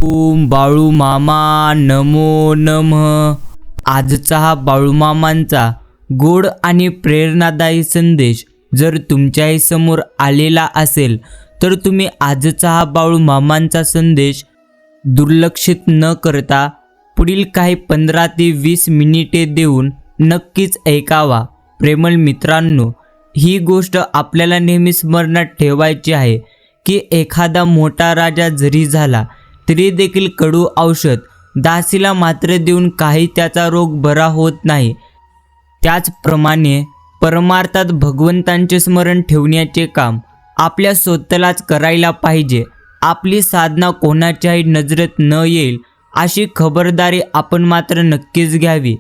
ओम बाळू मामा नमो नमः। आजचा हा बाळूमामांचा गोड आणि प्रेरणादायी संदेश जर तुमच्याही समोर आलेला असेल तर तुम्ही आजचा हा बाळूमामांचा संदेश दुर्लक्षित न करता पुढील काही 15 ते 20 मिनिटे देऊन नक्कीच ऐकावा। प्रेमळ मित्रांनो, ही गोष्ट आपल्याला नेहमी स्मरणात ठेवायची आहे की एखादा मोठा राजा जरी झाला तरी देखील कडू औषध दासीला मात्र देऊन काही त्याचा रोग बरा होत नाही। त्याचप्रमाणे परमार्थात भगवंतांचे स्मरण ठेवण्याचे काम आपल्या स्वतःलाच करायला पाहिजे। आपली साधना कोणाच्याही नजरेत न येईल अशी खबरदारी आपण मात्र नक्कीच घ्यावी,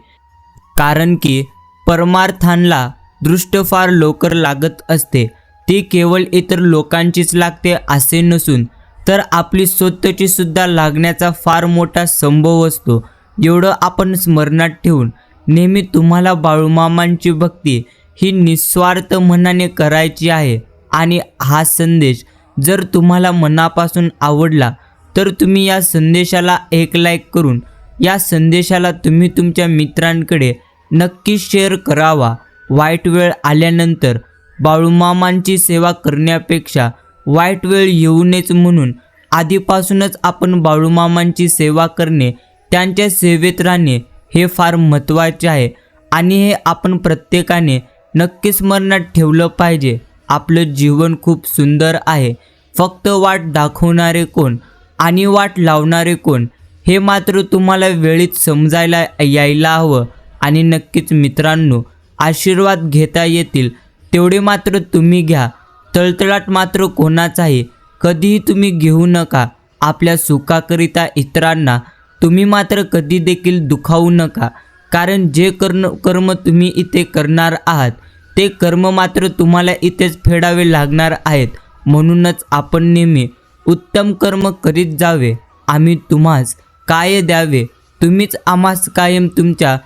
कारण की परमार्थांना दृष्ट फार लवकर लागत असते। ती केवळ इतर लोकांचीच लागते असे नसून तर आपली स्वतःची सुद्धा लागण्याचा फार मोठा संभव असतो। एवढं आपण स्मरणात ठेवून नेहमी तुम्हाला बाळूमामांची भक्ती ही निस्वार्थ मनाने करायची आहे। आणि हा संदेश जर तुम्हाला मनापासून आवडला तर तुम्ही या संदेशाला एक लाईक करून या संदेशाला तुम्ही तुमच्या मित्रांकडे नक्की शेअर करावा। वाईट वेळ आल्यानंतर बाळूमामांची सेवा करण्यापेक्षा वाईट वेळ येऊ नयेच म्हणून आधीपासूनच आपण बाळूमामांची सेवा करणे, त्यांच्या सेवेत राहणे हे फार महत्त्वाचे आहे आणि हे आपण प्रत्येकाने नक्की स्मरणात ठेवलं पाहिजे। आपलं जीवन खूप सुंदर आहे, फक्त वाट दाखवणारे कोण आणि वाट लावणारे कोण हे मात्र तुम्हाला वेळीच समजायला यायला हवं। आणि नक्कीच मित्रांनो, आशीर्वाद घेता येतील तेवढे मात्र तुम्ही घ्या, तळतळाट मात्र कोणाचाही कधीही तुम्ही घेऊ नका। आपल्या सुखाकरिता इतरांना तुम्ही मात्र कधी देखील दुखावू नका, कारण जे कर्म तुम्ही इथे करणार आहात ते कर्म मात्र तुम्हाला इथेच फेडावे लागणार आहेत। म्हणूनच आपण नेहमी उत्तम कर्म करीत जावे। आम्ही तुम्हास काय द्यावे, तुम्हीच आम्हास कायम तुमच्या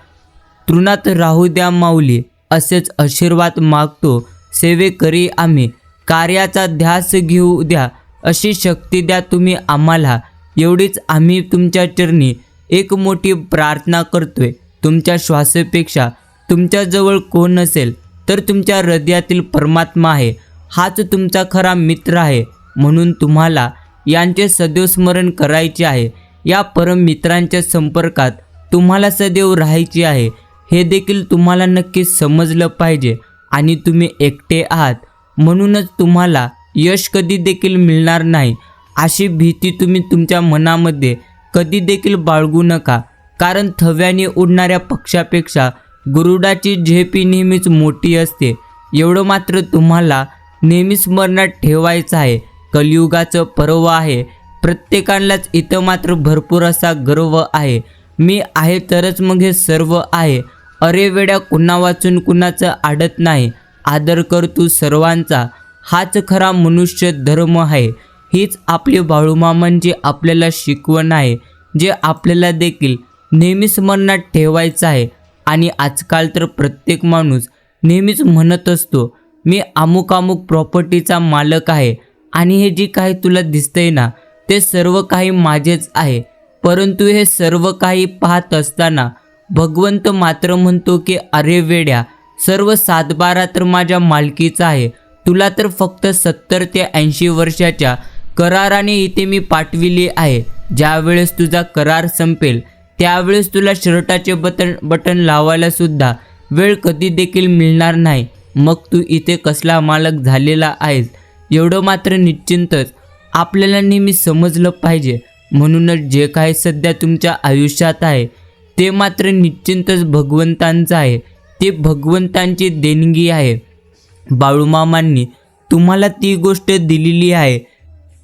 तृणात राहू द्या माऊली, असेच आशीर्वाद मागतो। सेवेकरी आम्ही कार्याचा ध्यास घेऊ द्या, अशी शक्ती द्या तुम्ही आम्हाला, एवढीच आम्ही तुमच्या चरणी एक मोठी प्रार्थना करतोय। तुमच्या श्वासापेक्षा तुमच्याजवळ कोण असेल तर तुमच्या हृदयातील परमात्मा आहे, हाच तुमचा खरा मित्र आहे। म्हणून तुम्हाला यांचे सदैव स्मरण करायचे आहे। या परम मित्रांच्या संपर्कात तुम्हाला सदैव राहायचे आहे, हे देखील तुम्हाला नक्कीच समजलं पाहिजे। आणि तुम्ही एकटे आहात म्हणूनच तुम्हाला यश कधी देखील मिळणार नाही अशी भीती तुम्ही तुमच्या मनामध्ये कधी देखील बाळगू नका, कारण थव्याने उडणाऱ्या पक्षापेक्षा गरुडाची झेप ही नेहमीच मोठी असते। एवढं मात्र तुम्हाला नेहमी स्मरणात ठेवायचं आहे। कलियुगाचं पर्व आहे, प्रत्येकालाच इथं मात्र भरपूर असा गर्व आहे। मी आहे तरच मग हे सर्व आहे, अरे वेड्या कुणा वाचून कुणाचं आडत नाही। आदर कर तू सर्वांचा, हाच खरा मनुष्य धर्म आहे। हीच आपली बाळूमामांची आपल्याला शिकवण आहे, जे आपल्याला देखील नेहमी स्मरणात ठेवायचं आहे। आणि आजकाल तर प्रत्येक माणूस नेहमीच म्हणत असतो, मी अमुक अमुक प्रॉपर्टीचा मालक आहे आणि हे जे काही तुला दिसतंय ना ते सर्व काही माझेच आहे। परंतु हे सर्व काही पाहत असताना भगवंत मात्र म्हणतो की अरे वेड्या, सर्व 7/12 तर माझ्या मालकीचा आहे, तुला तर फक्त 70 ते 80 वर्षाच्या कराराने इथे मी पाठविले आहे। ज्यावेळेस तुझा करार संपेल त्यावेळेस तुला शर्टाचे बटन लावायला सुद्धा वेळ कधी देखील मिळणार नाही, मग तू इथे कसला मालक झालेला आहेस, एवढं मात्र निश्चिंतच आपल्याला नेहमी समजलं पाहिजे। म्हणूनच जे काही सध्या तुमच्या आयुष्यात आहे ते मात्र निश्चिंतच भगवंतांचं आहे, ते भगवंतांची देणगी आहे। बाळूमामांनी तुम्हाला ती गोष्ट दिलेली आहे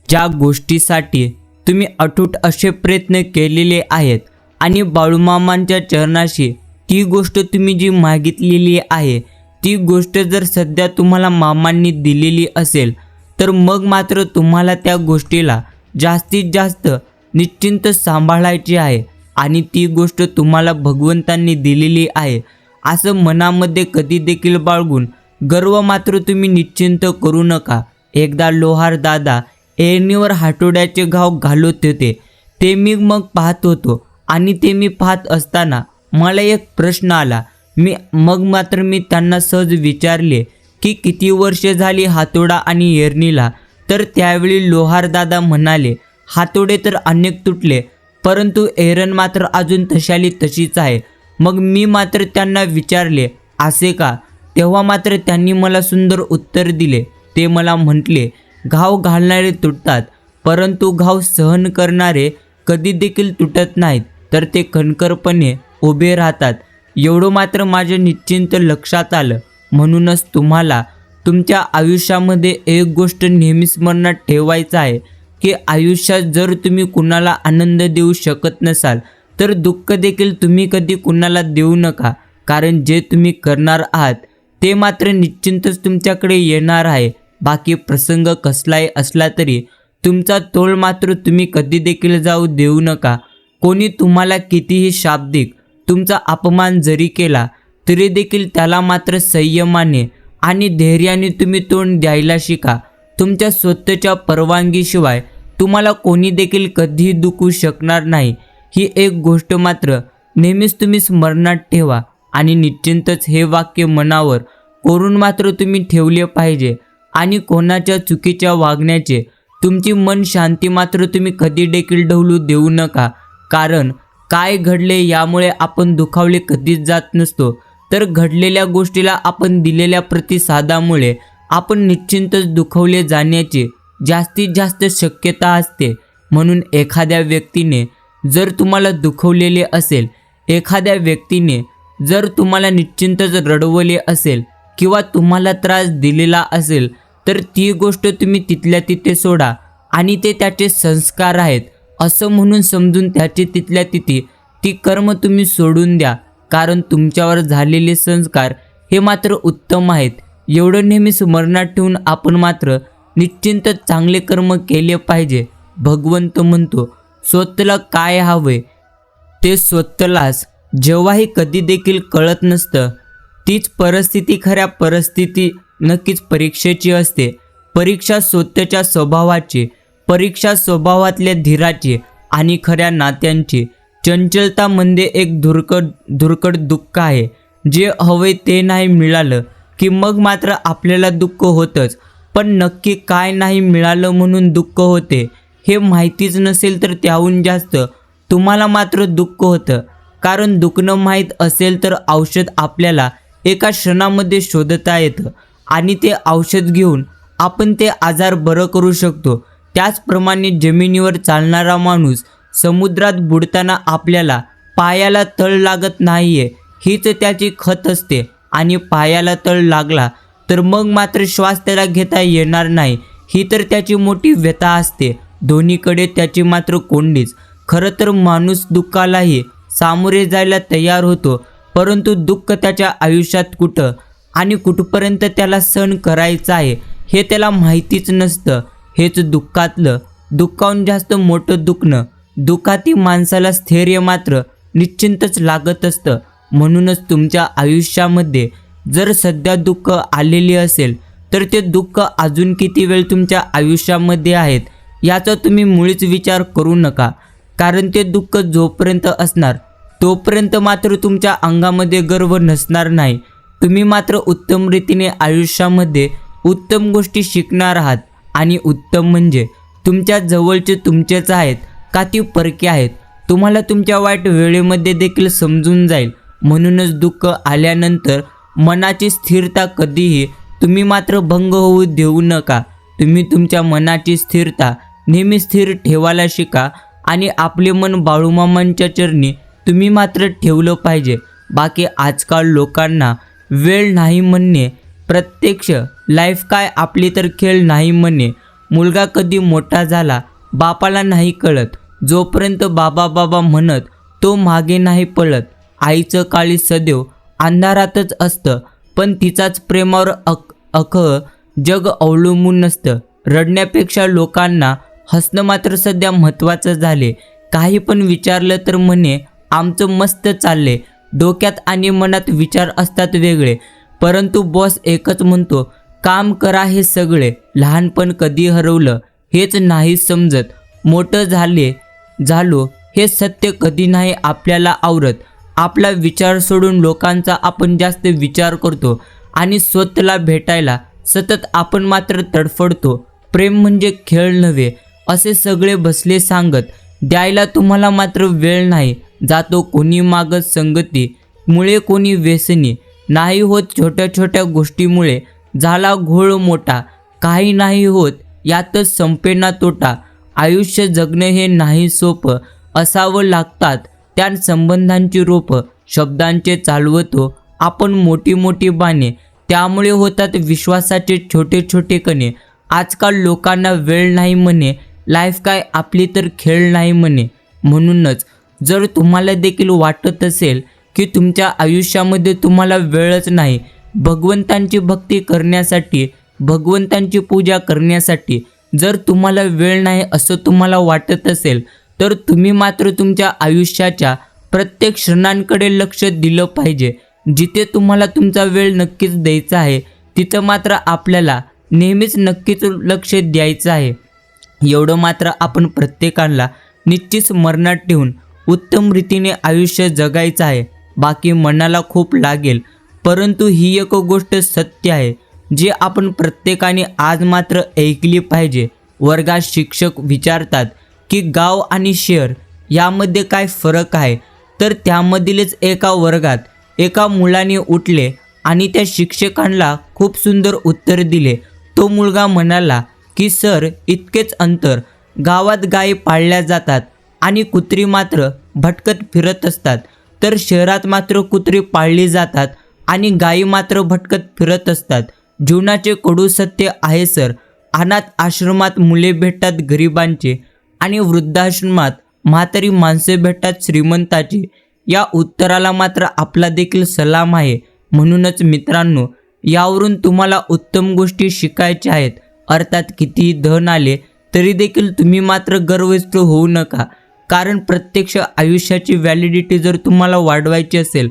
ज्या गोष्टीसाठी तुम्ही अटूट असे प्रयत्न केलेले आहेत, आणि बाळूमामांच्या चरणाशी ती गोष्ट तुम्ही जी मागितलेली आहे ती गोष्ट जर सध्या तुम्हाला मामांनी दिलेली असेल तर मग मात्र तुम्हाला त्या गोष्टीला जास्तीत जास्त निश्चिंत सांभाळायची आहे। आणि ती गोष्ट तुम्हाला भगवंतांनी दिलेली आहे असं मनामध्ये कधी देखील बाळगून गर्व मात्र तुम्ही निश्चिंत करू नका। एकदा लोहार दादा ऐरणीवर हातोड्याचे घाव घालत होते, ते मी मग पाहत होतो आणि ते मी पाहत असताना मला एक प्रश्न आला. मी त्यांना सहज विचारले की किती वर्षे झाली हातोडा आणि एरणीला. तर त्यावेळी लोहारदादा म्हणाले, हातोडे तर अनेक तुटले, परंतु एरण मात्र अजून तशाली तशीच आहे. मग मी मात्र त्यांना विचारले, असे का? तेव्हा मात्र त्यांनी मला सुंदर उत्तर दिले. ते मला म्हटले, घाव घालणारे तुटतात, परंतु घाव सहन करणारे कधी देखील तुटत नाहीत, तर ते कणखरपणे उभे राहतात. एवढं मात्र माझ्या निश्चिंत लक्षात आलं. म्हणूनच तुम्हाला तुमच्या आयुष्यामध्ये एक गोष्ट नेहमी स्मरणात ठेवायचं आहे की आयुष्यात जर तुम्ही कुणाला आनंद देऊ शकत नसाल तर दुःख देखील तुम्ही कधी कुणाला देऊ नका. कारण जे तुम्ही करणार आहात ते मात्र निश्चिंतच तुमच्याकडे येणार आहे. बाकी प्रसंग कसलाही असला तरी तुमचा तोल मात्र तुम्ही कधी देखील जाऊ देऊ नका. कोणी तुम्हाला कितीही शाब्दिक तुमचा अपमान जरी केला तरी देखील त्याला मात्र संयमाने आणि धैर्याने तुम्ही तोंड द्यायला शिका. तुमच्या स्वतःच्या परवानगीशिवाय तुम्हाला कोणी देखील कधीही दुखवू शकणार नाही. ही एक गोष्ट मात्र नेहमीच तुम्ही स्मरणात ठेवा आणि निश्चिंतच हे वाक्य मनावर कोरून मात्र तुम्ही ठेवले पाहिजे. आणि कोणाच्या चुकीच्या वागण्याचे तुमची मन शांती मात्र तुम्ही कधी देखील ढवळू देऊ नका. कारण काय घडले यामुळे आपण दुखावले कधीच जात नसतो, तर घडलेल्या गोष्टीला आपण दिलेल्या प्रतिसादामुळे आपण निश्चिंतच दुखावले जाण्याची जास्तीत जास्त शक्यता असते. म्हणून एखाद्या व्यक्तीने जर तुम्हाला दुखवलेले असेल, एखाद्या व्यक्तीने जर तुम्हाला निश्चिंतच रडवले असेल किंवा तुम्हाला त्रास दिलेला असेल तर ती गोष्ट तुम्ही तिथल्या तिथे सोडा आणि ते त्याचे संस्कार आहेत असं म्हणून समजून त्याचे तिथल्या तिथे ती कर्म तुम्ही सोडून द्या. कारण तुमच्यावर झालेले संस्कार हे मात्र उत्तम आहेत. एवढं नेहमी स्मरणात ठेवून आपण मात्र निश्चिंतच चांगले कर्म केले पाहिजे. भगवंत म्हणतो, स्वतःला काय हवे ते स्वतःलाच जेव्हाही कधी देखील कळत नसतं, तीच परिस्थिती खऱ्या परिस्थिती नक्कीच परीक्षेची असते. परीक्षा स्वतःच्या स्वभावाची, परीक्षा स्वभावातल्या धीराची आणि खऱ्या नात्यांची. चंचलता म्हणजे एक धुरकट दुःख आहे. जे हवे ते नाही मिळालं की मग मात्र आपल्याला दुःख होतंच, पण नक्की काय नाही मिळालं म्हणून दुःख होते हे माहितीच नसेल तर त्याहून जास्त तुम्हाला मात्र दुःख होतं. कारण दुखणं माहीत असेल तर औषध आपल्याला एका क्षणामध्ये शोधता येतं आणि ते औषध घेऊन आपण ते आजार बरं करू शकतो. त्याचप्रमाणे जमिनीवर चालणारा माणूस समुद्रात बुडताना आपल्याला पायाला तळ लागत नाहीये, हीच त्याची खत असते. आणि पायाला तळ लागला तर मग मात्र श्वास त्याला घेता येणार नाही, ही तर त्याची मोठी व्यथा असते. दोन्हीकडे त्याची मात्र कोंडीच. खरं तर माणूस दुःखालाही सामोरे जायला तयार होतो, परंतु दुःख त्याच्या आयुष्यात कुठं आणि कुठपर्यंत त्याला सहन करायचं आहे हे त्याला माहितीच नसतं. हेच दुःखातलं दुःखाहून जास्त मोठं दुखणं. दुःखाती माणसाला स्थैर्य मात्र निश्चिंतच लागत असतं. म्हणूनच तुमच्या आयुष्यामध्ये जर सध्या दुःख आलेले असेल तर ते दुःख अजून किती वेळ तुमच्या आयुष्यामध्ये आहेत याचा तुम्ही मुळीच विचार करू नका. कारण ते दुःख जोपर्यंत असणार तोपर्यंत मात्र तुमच्या अंगामध्ये गर्व नसणार नाही. तुम्ही मात्र उत्तम रीतीने आयुष्यामध्ये उत्तम गोष्टी शिकणार आहात. आणि उत्तम म्हणजे तुमच्या जवळचे तुमचेच आहेत का ती परके आहेत, तुम्हाला तुमच्या वाईट वेळेमध्ये देखील समजून जाईल. म्हणूनच दुःख आल्यानंतर मनाची स्थिरता कधीही तुम्ही मात्र भंग होऊ देऊ नका. तुम्ही तुमच्या मनाची स्थिरता नेहमी स्थिर ठेवायला शिका आणि आपले मन बाळूमामांच्या चरणी तुम्ही मात्र ठेवलं पाहिजे. बाकी आजकाल लोकांना वेळ नाही म्हणणे, प्रत्यक्ष लाईफ काय आपली तर खेळ नाही म्हणणे. मुलगा कधी मोठा झाला बापाला नाही कळत, जोपर्यंत बाबा बाबा म्हणत तो मागे नाही पळत. आईचं काळी सदैव अंधारातच असतं, पण तिचाच प्रेमावर अख्खं जग अवलंबून नसतं. रडण्यापेक्षा लोकांना हसणं मात्र सध्या महत्त्वाचं झाले. काही पण विचारलं तर म्हणे आमचं मस्त चालले. डोक्यात आणि मनात विचार असतात वेगळे, परंतु बॉस एकच म्हणतो काम करा हे सगळे. लहानपण कधी हरवलं हेच नाही समजत. मोठं झाले झालो हे सत्य कधी नाही आपल्याला आवरत. आपला विचार सोडून लोकांचा आपण जास्त विचार करतो आणि स्वतःला भेटायला सतत आपण मात्र तडफडतो. प्रेम म्हणजे खेळ नव्हे असे सगळे बसले सांगत. द्यायला तुम्हाला मात्र वेळ नाही. जातो कोणी मागत संगती मुळे, कोणी व्यसनी नाही होत. छोट्या छोट्या गोष्टीमुळे झाला घोळ मोठा. काही नाही होत यातच संपेना तोटा. आयुष्य जगणे हे नाही सोपं, असावं लागतात त्या संबंधांची रोपं. शब्दांचे चालवतो आपण मोठी मोठी बाणे, त्यामुळे होतात विश्वासाचे छोटे छोटे कणे. आजकाल लोकांना वेळ नाही म्हणे, लाईफ काय आपली तर खेळ नाही म्हणे. म्हणूनच जर तुम्हाला देखील वाटत असेल की तुमच्या आयुष्यामध्ये तुम्हाला वेळच नाही भगवंतांची भक्ती करण्यासाठी, भगवंतांची पूजा करण्यासाठी, जर तुम्हाला वेळ नाही असं तुम्हाला वाटत असेल तर तुम्ही मात्र तुमच्या आयुष्याच्या प्रत्येक क्षणांकडे लक्ष दिलं पाहिजे. जिथे तुम्हाला तुमचा वेळ नक्कीच द्यायचा आहे तिथं मात्र आपल्याला नेहमीच नक्कीच लक्ष द्यायचं आहे. एवढं मात्र आपण प्रत्येकाला निश्चित स्मरणात ठेवून उत्तम रीतीने आयुष्य जगायचं आहे. बाकी मनाला खूप लागेल, परंतु ही एक गोष्ट सत्य आहे जी आपण प्रत्येकाने आज मात्र ऐकली पाहिजे. वर्गात शिक्षक विचारतात की गाव आणि शहर यामध्ये काय फरक आहे, तर त्यामधीलच एका वर्गात एका मुलाने उठले आणि त्या शिक्षकांना खूप सुंदर उत्तर दिले. तो मुलगा म्हणाला की सर, इतकेच अंतर. गावात गायी पाळल्या जातात आणि कुत्री मात्र भटकत फिरत असतात, तर शहरात मात्र कुत्री पाळली जातात आणि गायी मात्र भटकत फिरत असतात. जीवनाचे कडू सत्य आहे सर. अनाथ आश्रमात मुले भेटतात गरिबांचे आणि वृद्धाश्रमात म्हातारी माणसे भेटतात श्रीमंताची. या उत्तराला मात्र आपला देखील सलाम आहे. म्हणूनच मित्रांनो, यावरून तुम्हाला उत्तम गोष्टी शिकायच्या आहेत. अर्थात कितीही धन आले तरी देखील तुम्ही मात्र गर्विष्ठ होऊ नका, कारण प्रत्यक्ष आयुष्याची व्हॅलिडिटी जर तुम्हाला वाढवायची असेल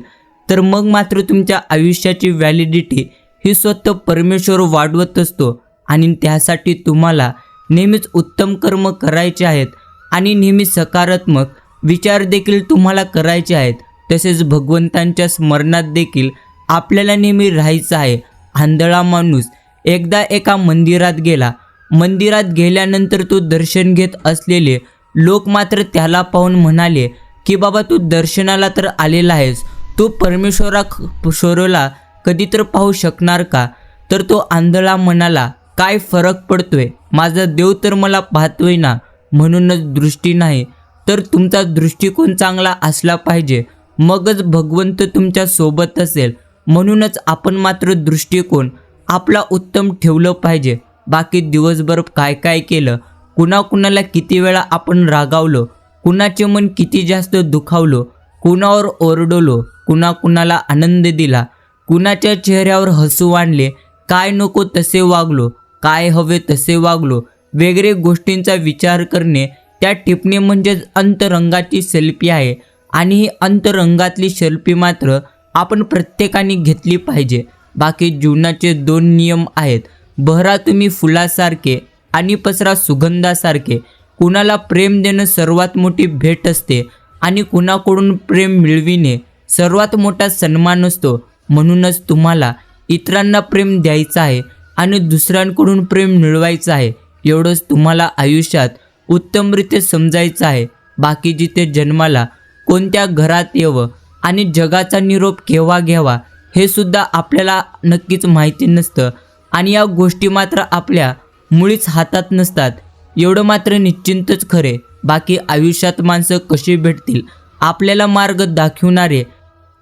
तर मग मात्र तुमच्या आयुष्याची व्हॅलिडिटी ही स्वतः परमेश्वर वाढवत असतो. आणि त्यासाठी तुम्हाला नेहमीच उत्तम कर्म करायचे आहेत आणि नेहमी सकारात्मक विचार देखील तुम्हाला करायचे आहेत. तसेच भगवंतांच्या स्मरणात देखील आपल्याला नेहमी राहायचं आहे. आंधळा माणूस एकदा एका मंदिरात गेला. मंदिरात गेल्यानंतर तो दर्शन घेत असलेले लोक मात्र त्याला पाहून म्हणाले की बाबा, तू दर्शनाला तर आलेला आहेस, तू परमेश्वराला कधी तर पाहू शकणार का? तर तो आंधळा म्हणाला, काय फरक पडतोय, माझा देव तर मला पाहतोय ना. म्हणूनच दृष्टी नाही तर तुमचा दृष्टिकोन चांगला असला पाहिजे, मगच भगवंत तुमच्या सोबत असेल. म्हणूनच आपण मात्र दृष्टिकोन आपला उत्तम ठेवलं पाहिजे. बाकी दिवसभर काय काय केलं, कुणाकुणाला किती वेळा आपण रागावलो, कुणाचे मन किती जास्त दुखावलो, कुणावर ओरडलो, कुणाकुणाला आनंद दिला, कुणाच्या चेहऱ्यावर हसू आणले, काय नको तसे वागलो, काय हवे तसे वागलो. वेगळे गोष्टींचा विचार करणे त्या टिपणे म्हणजेच अंतरंगाची सेल्फी आहे. आणि ही अंतरंगातली सेल्फी मात्र आपण प्रत्येकाने घेतली पाहिजे. बाकी जीवनाचे 2 नियम आहेत. बहरा तुम्ही फुलासारखे आणि पसरा सुगंधासारखे. कुणाला प्रेम देणं सर्वात मोठी भेट असते आणि कुणाकडून प्रेम मिळविणे सर्वात मोठा सन्मान असतो. म्हणूनच तुम्हाला इतरांना प्रेम द्यायचं आहे आणि दुसऱ्यांकडून प्रेम मिळवायचं आहे. एवढंच तुम्हाला आयुष्यात उत्तमरित्या समजायचं आहे. बाकी जिथे जन्माला कोणत्या घरात यावं आणि जगाचा निरोप केव्हा घ्यावा हे सुद्धा आपल्याला नक्कीच माहिती नसतं आणि या गोष्टी मात्र आपल्या मुळीच हातात नसतात. एवढं मात्र निश्चिंतच खरे. बाकी आयुष्यात माणसं कशी भेटतील, आपल्याला मार्ग दाखवणारे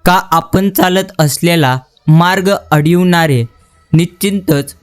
का आपण चालत असलेला मार्ग अडवणारे, निश्चिंतच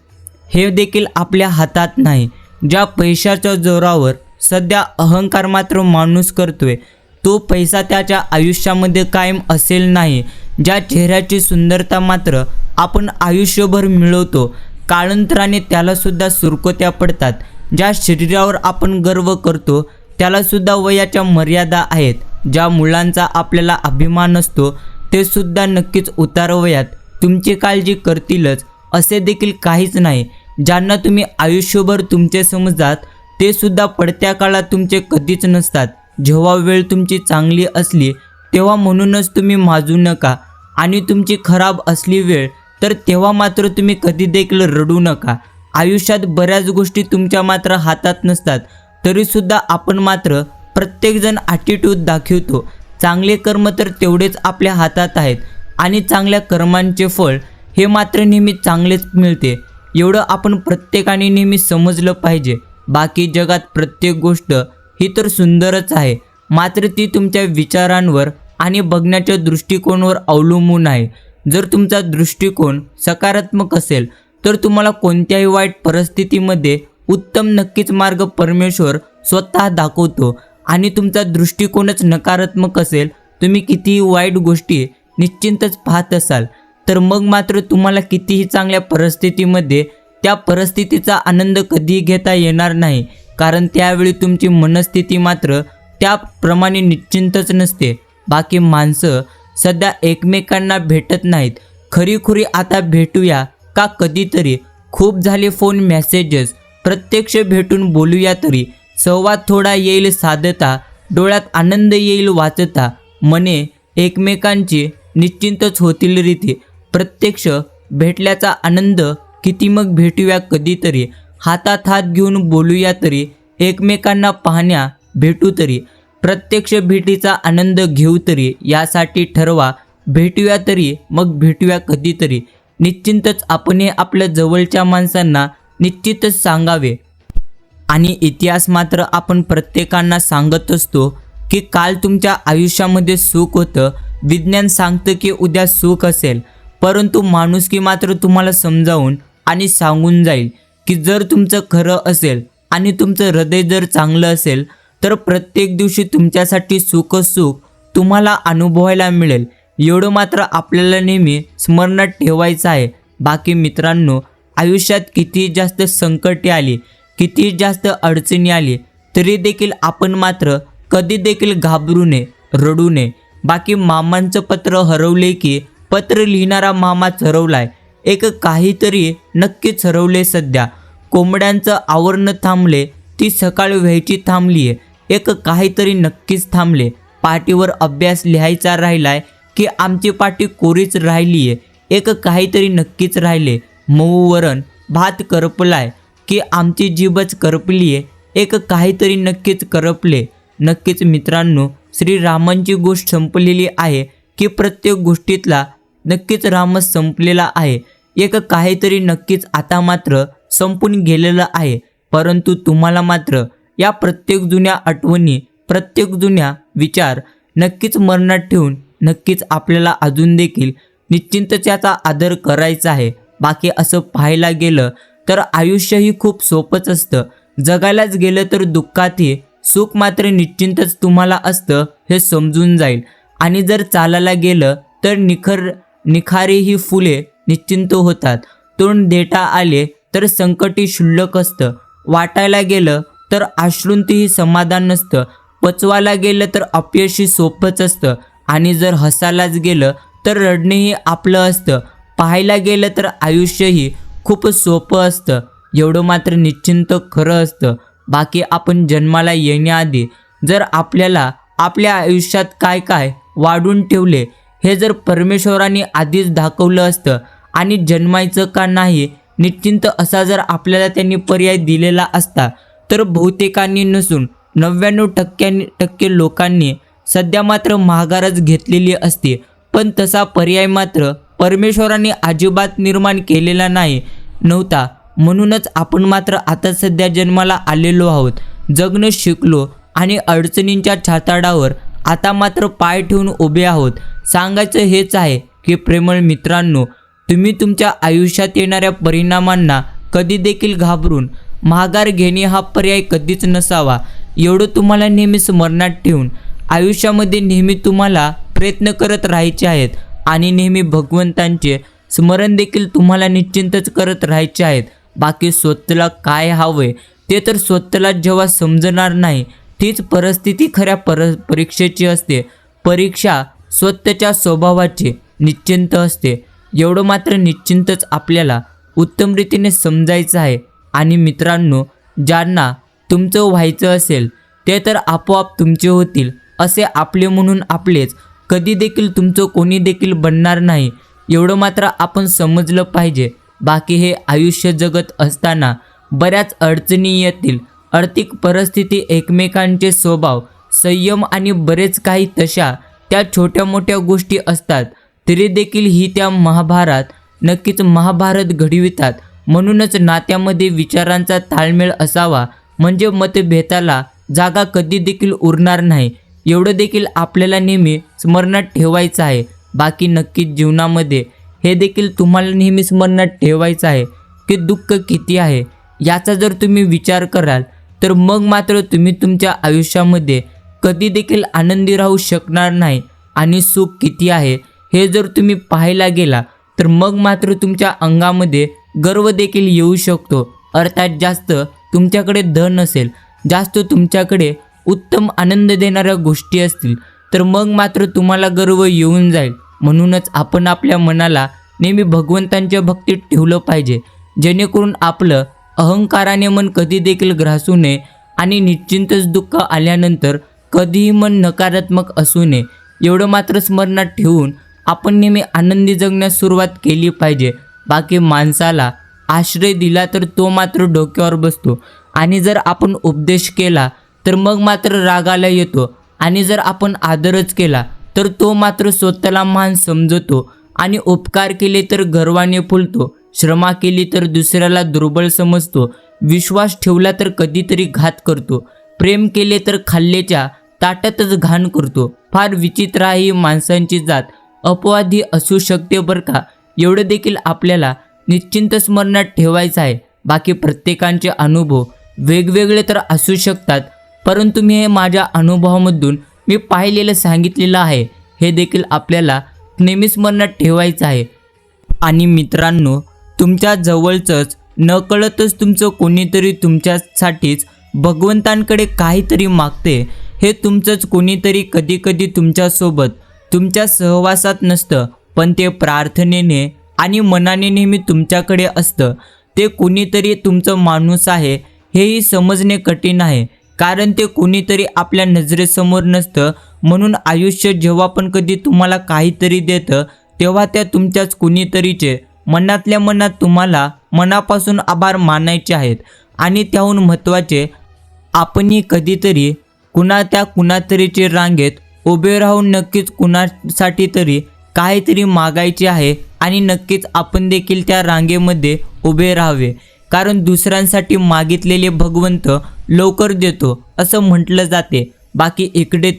हे देखील आपल्या हातात नाही. ज्या पैशाच्या जोरावर सध्या अहंकार मात्र माणूस करतोय तो पैसा त्याच्या आयुष्यामध्ये कायम असेल नाही. ज्या चेहऱ्याची सुंदरता मात्र आपण आयुष्यभर मिळवतो कालांतराने त्यालासुद्धा सुरकुत्या पडतात. ज्या शरीरावर आपण गर्व करतो त्यालासुद्धा वयाच्या मर्यादा आहेत. ज्या मुलांचा आपल्याला अभिमान असतो ते सुद्धा नक्कीच उतार वयात तुमची काळजी करतीलच असे देखील काहीच नाही. ज्यांना तुम्ही आयुष्यभर तुमचे समजतात ते सुद्धा पडत्या काळात तुमचे कधीच नसतात. जेव्हा वेळ तुमची चांगली असली तेव्हा म्हणूनच तुम्ही माजू नका, आणि तुमची खराब असली वेळ तर तेव्हा मात्र तुम्ही कधी देखील रडू नका. आयुष्यात बऱ्याच गोष्टी तुमच्या मात्र हातात नसतात, तरीसुद्धा आपण मात्र प्रत्येकजण ॲटिट्यूड दाखवतो. चांगले कर्म तर तेवढेच आपल्या हातात आहेत, आणि चांगल्या कर्मांचे फळ हे मात्र नेहमी चांगलेच मिळते. एवढं आपण प्रत्येकाने नेहमी समजलं पाहिजे. बाकी जगात प्रत्येक गोष्ट ही तर सुंदरच आहे, मात्र ती तुमच्या विचारांवर आणि बघण्याच्या दृष्टिकोनावर अवलंबून आहे. जर तुमचा दृष्टिकोन सकारात्मक असेल तर तुम्हाला कोणत्याही वाईट परिस्थितीमध्ये उत्तम नक्कीच मार्ग परमेश्वर स्वतः दाखवतो, आणि तुमचा दृष्टिकोनच नकारात्मक असेल, तुम्ही कितीही वाईट गोष्टी निश्चितच पाहत असाल, तर मग मात्र तुम्हाला कितीही चांगल्या परिस्थितीमध्ये त्या परिस्थितीचा आनंद कधीही घेता येणार नाही, कारण त्यावेळी तुमची मनस्थिती मात्र त्याप्रमाणे निश्चिंतच नसते. बाकी माणसं सध्या एकमेकांना भेटत नाहीत. खरीखुरी आता भेटूया का कधीतरी? खूप झाले फोन मेसेजेस, प्रत्यक्ष भेटून बोलूया तरी. संवाद थोडा येईल साधता, डोळ्यात आनंद येईल वाचता. मने एकमेकांची निश्चिंतच होतील रीती. प्रत्यक्ष भेटल्याचा आनंद किती, मग भेटूया कधीतरी. हातात हात घेऊन बोलूया तरी, एकमेकांना पाहण्या भेटू तरी. प्रत्यक्ष भेटीचा आनंद घेऊ तरी. यासाठी ठरवा भेटूया तरी, मग भेटूया कधीतरी. निश्चितच आपण हे आपल्या जवळच्या माणसांना निश्चितच सांगावे. आणि इतिहास मात्र आपण प्रत्येकांना सांगत असतो की काल तुमच्या आयुष्यामध्ये सुख होतं. विज्ञान सांगतं की उद्या सुख असेल, परंतु माणुसकी मात्र तुम्हाला समजावून आणि सांगून जाईल की जर तुमचं खरं असेल आणि तुमचं हृदय जर चांगलं असेल तर प्रत्येक दिवशी तुमच्यासाठी सुख तुम्हाला अनुभवायला मिळेल. एवढं मात्र आपल्याला नेहमी स्मरणात ठेवायचं आहे. बाकी मित्रांनो, आयुष्यात कितीही जास्त संकटे आली, कितीही जास्त अडचणी आली, तरी देखील आपण मात्र कधी देखील घाबरू नये, रडू नये. बाकी मामांचं पत्र हरवले की पत्र लिहिणारा मामाच हरवलाय. एक काहीतरी नक्कीच हरवले सध्या. कोंबड्यांचं आवरण थांबले, ती सकाळ व्हायची थांबलीये. एक काहीतरी नक्कीच थांबले. पाटीवर अभ्यास लिहायचा राहिलाय की आमची पाटी कोरीच राहिलीये. एक काहीतरी नक्कीच राहिले. मऊ वरण भात करपलाय की आमची जीभच करपलीये. एक काहीतरी नक्कीच करपले. नक्कीच मित्रांनो, श्रीरामांची गोष्ट संपलेली आहे की प्रत्येक गोष्टीतला नक्कीच रामच संपलेला आहे. एक काहीतरी नक्कीच आता मात्र संपून गेलेलं आहे. परंतु तुम्हाला मात्र या प्रत्येक जुन्या आठवणी, प्रत्येक जुन्या विचार नक्कीच मनात ठेवून नक्कीच आपल्याला अजून देखील निश्चितच याचा आदर करायचा आहे. बाकी असं पाहायला गेलं तर आयुष्यही खूप सोपंच असतं. जगायलाच गेलं तर दुःखातही सुख मात्र निश्चितच तुम्हाला असतं हे समजून जाईल. आणि जर चालायला गेलं तर निखारी ही फुले निश्चिंत होतात. तोंड देता आले तर संकटी शुल्लक असतं. वाटायला गेलं तर अश्रूंतही समाधान नसतं. पचवायला गेलं तर अपयशी सोपंच असतं. आणि जर हसायलाच गेलं तर रडणेही आपलं असतं. पाहायला गेलं तर आयुष्यही खूप सोपं असतं. एवढं मात्र निश्चिंत खरं असतं. बाकी आपण जन्माला येण्याआधी जर आपल्याला आपल्या आयुष्यात काय काय वाढून ठेवले हे जर परमेश्वराने आधीच दाखवलं असतं आणि जन्मायचं का नाही निश्चिंत असा जर आपल्याला त्यांनी पर्याय दिलेला असता तर बहुतेकांनी नसून 99% लोकांनी सध्या मात्र माघारच घेतलेली असते. पण तसा पर्याय मात्र परमेश्वराने अजिबात निर्माण केलेला नव्हता. म्हणूनच आपण मात्र आता सध्या जन्माला आलेलो आहोत, जगणं शिकलो आणि अडचणींच्या छाताडावर आता मात्र पाय ठेवून उभे आहोत. सांगायचं हेच आहे की प्रेमळ मित्रांनो, तुम्ही तुमच्या आयुष्यात येणाऱ्या परिणामांना कधी देखील घाबरून माघार घेणे हा पर्याय कधीच नसावा. एवढं तुम्हाला नेहमी स्मरणात ठेवून आयुष्यामध्ये नेहमी तुम्हाला प्रयत्न करत राहायचे आहेत आणि नेहमी भगवंतांचे स्मरण देखील तुम्हाला निश्चिंतच करत राहायचे आहेत. बाकी स्वतःला काय हवंय ते तर स्वतःला जेव्हा समजणार नाही तीच परिस्थिती खऱ्या परीक्षेची असते. परीक्षा स्वतःच्या स्वभावाची निश्चिंत असते. एवढं मात्र निश्चिंतच आपल्याला उत्तम रीतीने समजायचं आहे. आणि मित्रांनो, ज्यांना तुमचं व्हायचं असेल ते तर आपोआप तुमचे होतील. असे आपले म्हणून आपलेच, कधी देखील तुमचं कोणी देखील बनणार नाही, एवढं मात्र आपण समजलं पाहिजे. बाकी हे आयुष्य जगत असताना बऱ्याच अडचणी येतील. आर्थिक परिस्थिती, एकमेकांचे स्वभाव, संयम आणि बरेच काही तशा त्या छोट्या मोठ्या गोष्टी असतात. तरी देखील ही त्या नक्कीच महाभारत घडवितात. म्हणूनच नात्यामध्ये विचारांचा ताळमेळ असावा, म्हणजे मतभेदाला जागा कधी देखील उरणार नाही. एवढं देखील आपल्याला नेहमी स्मरणात ठेवायचं आहे. बाकी नक्कीच जीवनामध्ये हे देखील तुम्हाला नेहमी स्मरणात ठेवायचं आहे की दुःख किती आहे. याचा जर तुम्ही विचार कराल तर मग मात्र तुम्ही तुमच्या आयुष्यामध्ये कधी देखील आनंदी राहू शकणार नाही. आणि सुख किती आहे हे जर तुम्ही पाहायला गेला तर मग मात्र तुमच्या अंगामध्ये गर्व देखील येऊ शकतो. अर्थात जास्त तुमच्याकडे धन असेल, जास्त तुमच्याकडे उत्तम आनंद देणाऱ्या गोष्टी असतील तर मग मात्र तुम्हाला गर्व येऊन जाईल. म्हणूनच आपण आपल्या मनाला नेहमी भगवंतांच्या भक्तीत ठेवलं पाहिजे, जेणेकरून आपलं अहंकाराने मन कधी देखील ग्रासू नये आणि निश्चितच दुःख आल्यानंतर कधीही मन नकारात्मक असू नये. एवढं मात्र स्मरणात ठेवून आपण नेहमी आनंदी जगण्यास सुरुवात केली पाहिजे. बाकी माणसाला आश्रय दिला तर तो मात्र डोक्यावर बसतो, आणि जर आपण उपदेश केला तर मग मात्र रागाला येतो, आणि जर आपण आदरच केला तर तो मात्र स्वतःला महान समजतो, आणि उपकार केले तर गर्वाने फुलतो, श्रमा केली तर दुसऱ्याला दुर्बळ समजतो, विश्वास ठेवला तर कधीतरी घात करतो, प्रेम केले तर खाल्लेच्या ताटातच घाण करतो. फार विचित्र आहे ही माणसांची जात. अपवादी असू शकते बरं का, एवढं देखील आपल्याला निश्चिंत स्मरणात ठेवायचं आहे. बाकी प्रत्येकांचे अनुभव वेगवेगळे तर असू शकतात, परंतु मी हे माझ्या अनुभवामधून मी पाहिलेलं सांगितलेलं आहे, हे देखील आपल्याला नेहमी स्मरणात ठेवायचं आहे. आणि मित्रांनो, तुमच्या जवळचंच नकळतच तुमचं कोणीतरी तुमच्यासाठीच भगवंतांकडे काहीतरी मागते. हे तुमचंच कोणीतरी कधीकधी तुमच्यासोबत तुमच्या सहवासात नसतं, पण ते प्रार्थनेने आणि मनाने नेहमी तुमच्याकडे असतं. ते कोणीतरी तुमचं माणूस आहे हेही समजणे कठीण आहे, कारण ते कोणीतरी आपल्या नजरेसमोर नसतं. म्हणून आयुष्य जेव्हा पण कधी तुम्हाला काहीतरी देतं तेव्हा त्या तुमच्याच कोणीतरीचे मनातल्या मनात तुम्हाला मनापासून आभार मानायचे आहेत. आणि त्याहून महत्त्वाचे, आपणही कधीतरी कुणातरीचे रांगेत उभे राहून नक्कीच कुणासाठी तरी काहीतरी मागायचे आहे, आणि नक्कीच आपण देखील त्या रांगेमध्ये उभे राहावे, कारण दुसऱ्यांसाठी मागितलेले भगवंत लवकर देतो असं म्हटलं जाते. बाकी इकडे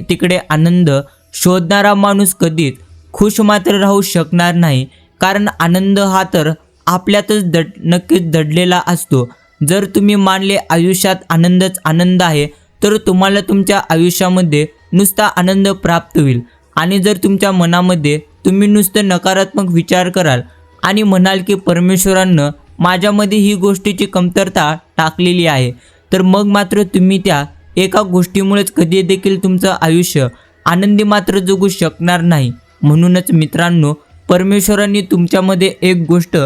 तिकडे आनंद शोधणारा माणूस कधीच खुश मात्र राहू शकणार नाही, कारण आनंद हा तर आपल्यातच नक्कीच दडलेला असतो. जर तुम्ही मानले आयुष्यात आनंदच आनंद आहे तर तुम्हाला तुमच्या आयुष्यामध्ये नुसता आनंद प्राप्त होईल. आणि जर तुमच्या मनामध्ये तुम्ही नुसतं नकारात्मक विचार कराल आणि म्हणाल की परमेश्वरानं माझ्यामध्ये ही गोष्टीची कमतरता टाकलेली आहे, तर मग मात्र तुम्ही त्या एका गोष्टीमुळेच कधी देखील तुमचं आयुष्य आनंदी मात्र जगू शकणार नाही. म्हणूनच मित्रांनो, परमेश्वरांनी तुमच्यामध्ये एक गोष्ट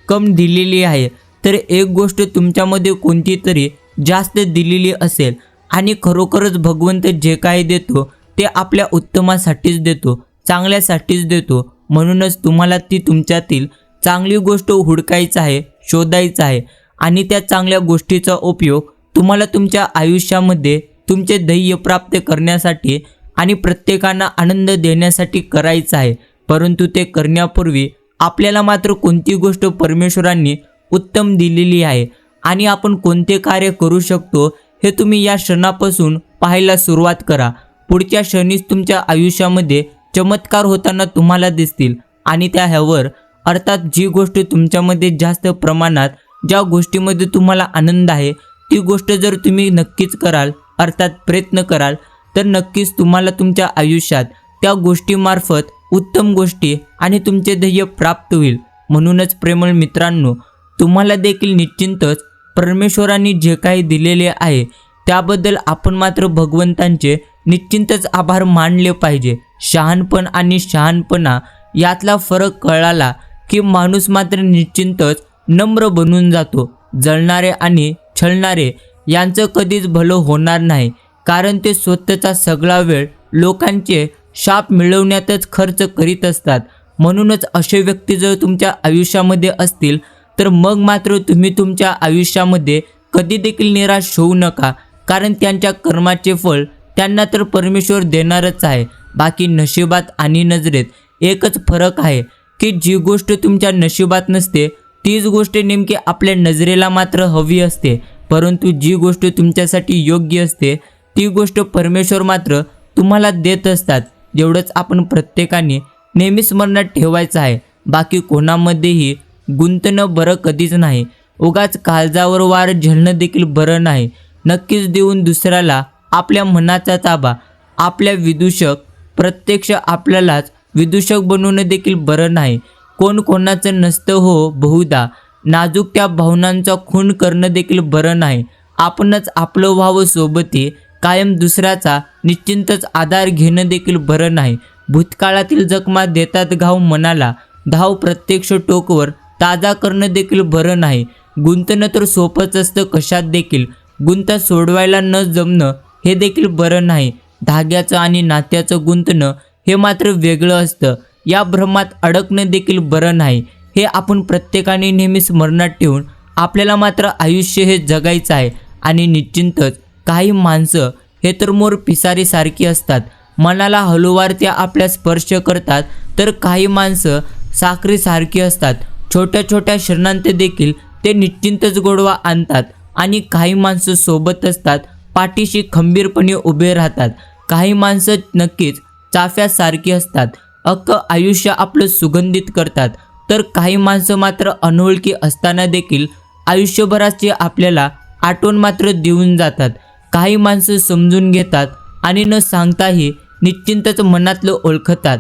कम दिलेली आहे, तर एक गोष्ट तुमच्यामध्ये कोणती तरी जास्त दिलेली असेल. आणि खरोखरच भगवंत जे काही देतो ते आपल्या उत्तमासाठीच देतो, चांगल्यासाठीच देतो. म्हणूनच तुम्हाला ती तुमच्यातील चांगली गोष्ट हुडकायचं आहे, शोधायचं आहे, आणि त्या चांगल्या गोष्टीचा उपयोग तुम्हाला तुमच्या आयुष्यामध्ये तुमचे ध्येय प्राप्त करण्यासाठी आणि प्रत्येकांना आनंद देण्यासाठी करायचं आहे. परंतु ते करण्यापूर्वी आपल्याला मात्र कोणती गोष्ट परमेश्वरांनी उत्तम दिलेली आहे आणि आपण कोणते कार्य करू शकतो हे तुम्ही या क्षणापासून पाहायला सुरुवात करा. पुढच्या क्षणीच तुमच्या आयुष्यामध्ये चमत्कार होताना तुम्हाला दिसतील. आणि त्या ह्यावर अर्थात जी गोष्ट तुमच्यामध्ये जास्त प्रमाणात, ज्या गोष्टीमध्ये तुम्हाला आनंद आहे, ती गोष्ट जर तुम्ही नक्कीच कराल, अर्थात प्रयत्न कराल, तर नक्कीच तुम्हाला तुमच्या आयुष्यात त्या गोष्टीमार्फत उत्तम गोष्टी आणि तुमचे ध्येय प्राप्त होईल. म्हणूनच प्रेमळ मित्रांनो, तुम्हाला देखील निश्चितच परमेश्वरांनी जे काही दिलेले आहे त्याबद्दल आपण मात्र भगवंतांचे निश्चितच आभार मानले पाहिजे. शहाणपण आणि शहाणपणा यातला फरक कळाला की माणूस मात्र निश्चितच नम्र बनून जातो. जळणारे आणि छळणारे यांचं कधीच भलं होणार नाही. कारण ते स्वतःचा सगळा वेळ लोकांचे शाप मिळवण्यातच खर्च करीत असतात. म्हणूनच असे व्यक्ती जर तुमच्या आयुष्यामध्ये असतील तर मग मात्र तुम्ही तुमच्या आयुष्यामध्ये कधी देखील निराश होऊ नका, कारण त्यांच्या कर्माचे फळ त्यांना तर परमेश्वर देणारच आहे. बाकी नशिबात आणि नजरेत एकच फरक आहे की जी गोष्ट तुमच्या नशिबात नसते तीच गोष्ट नेमकी आपल्या नजरेला मात्र हवी असते, परंतु जी गोष्ट तुमच्यासाठी योग्य असते ती गोष्ट परमेश्वर मात्र तुम्हाला देत असतात. एवढंच आपण प्रत्येकाने नेहमी स्मरणात ठेवायचं आहे. बाकी कोणामध्येही गुंतणं बरं कधीच नाही. उगाच काळजावर वार झेलणं देखील बरं नाही. नक्कीच देऊन दुसऱ्याला आपल्या मनाचा ताबा आपल्या विदूषक प्रत्यक्ष आपल्यालाच विदूषक बनवणं देखील बरं नाही. कोण कोणाचं नसतं हो बहुधा, नाजूक त्या भावनांचा खून करणं देखील बरं नाही. आपणच आपलं व्हावं सोबती, कायम दुसऱ्याचा निश्चिंतच आधार घेणं देखील बरं नाही. भूतकाळातील जखमा देतात घाव मनाला, धाव प्रत्यक्ष टोकवर ताजा करणं देखील बरं नाही. गुंतणं तर सोपंच असतं कशात देखील, गुंता सोडवायला न जमणं हे देखील बरं नाही. धाग्याचं आणि नात्याचं गुंतणं हे मात्र वेगळं असतं. या भ्रमात अडकणं देखील बरं नाही. हे आपण प्रत्येकाने नेहमी स्मरणात ठेवून आपल्याला मात्र आयुष्य हे जगायचं आहे. आणि निश्चिंतच काही माणसं हे तर मोर पिसारीसारखी असतात, मनाला हळूवार आपल्या स्पर्श करतात, तर काही माणसं साखरेसारखी असतात, छोट्या छोट्या क्षणांत देखील ते निश्चिंतच गोडवा आणतात. आणि काही माणसं सोबत असतात, पाठीशी खंबीरपणे उभे राहतात. काही माणसं नक्कीच चाफ्यासारखी असतात, अख्खं आयुष्य आपलं सुगंधित करतात, तर काही माणसं मात्र अनोळखी असताना देखील आयुष्यभराची आपल्याला आठवण मात्र देऊन जातात. काही माणसं समजून घेतात आणि न सांगताही निश्चिंतच मनातलं ओळखतात,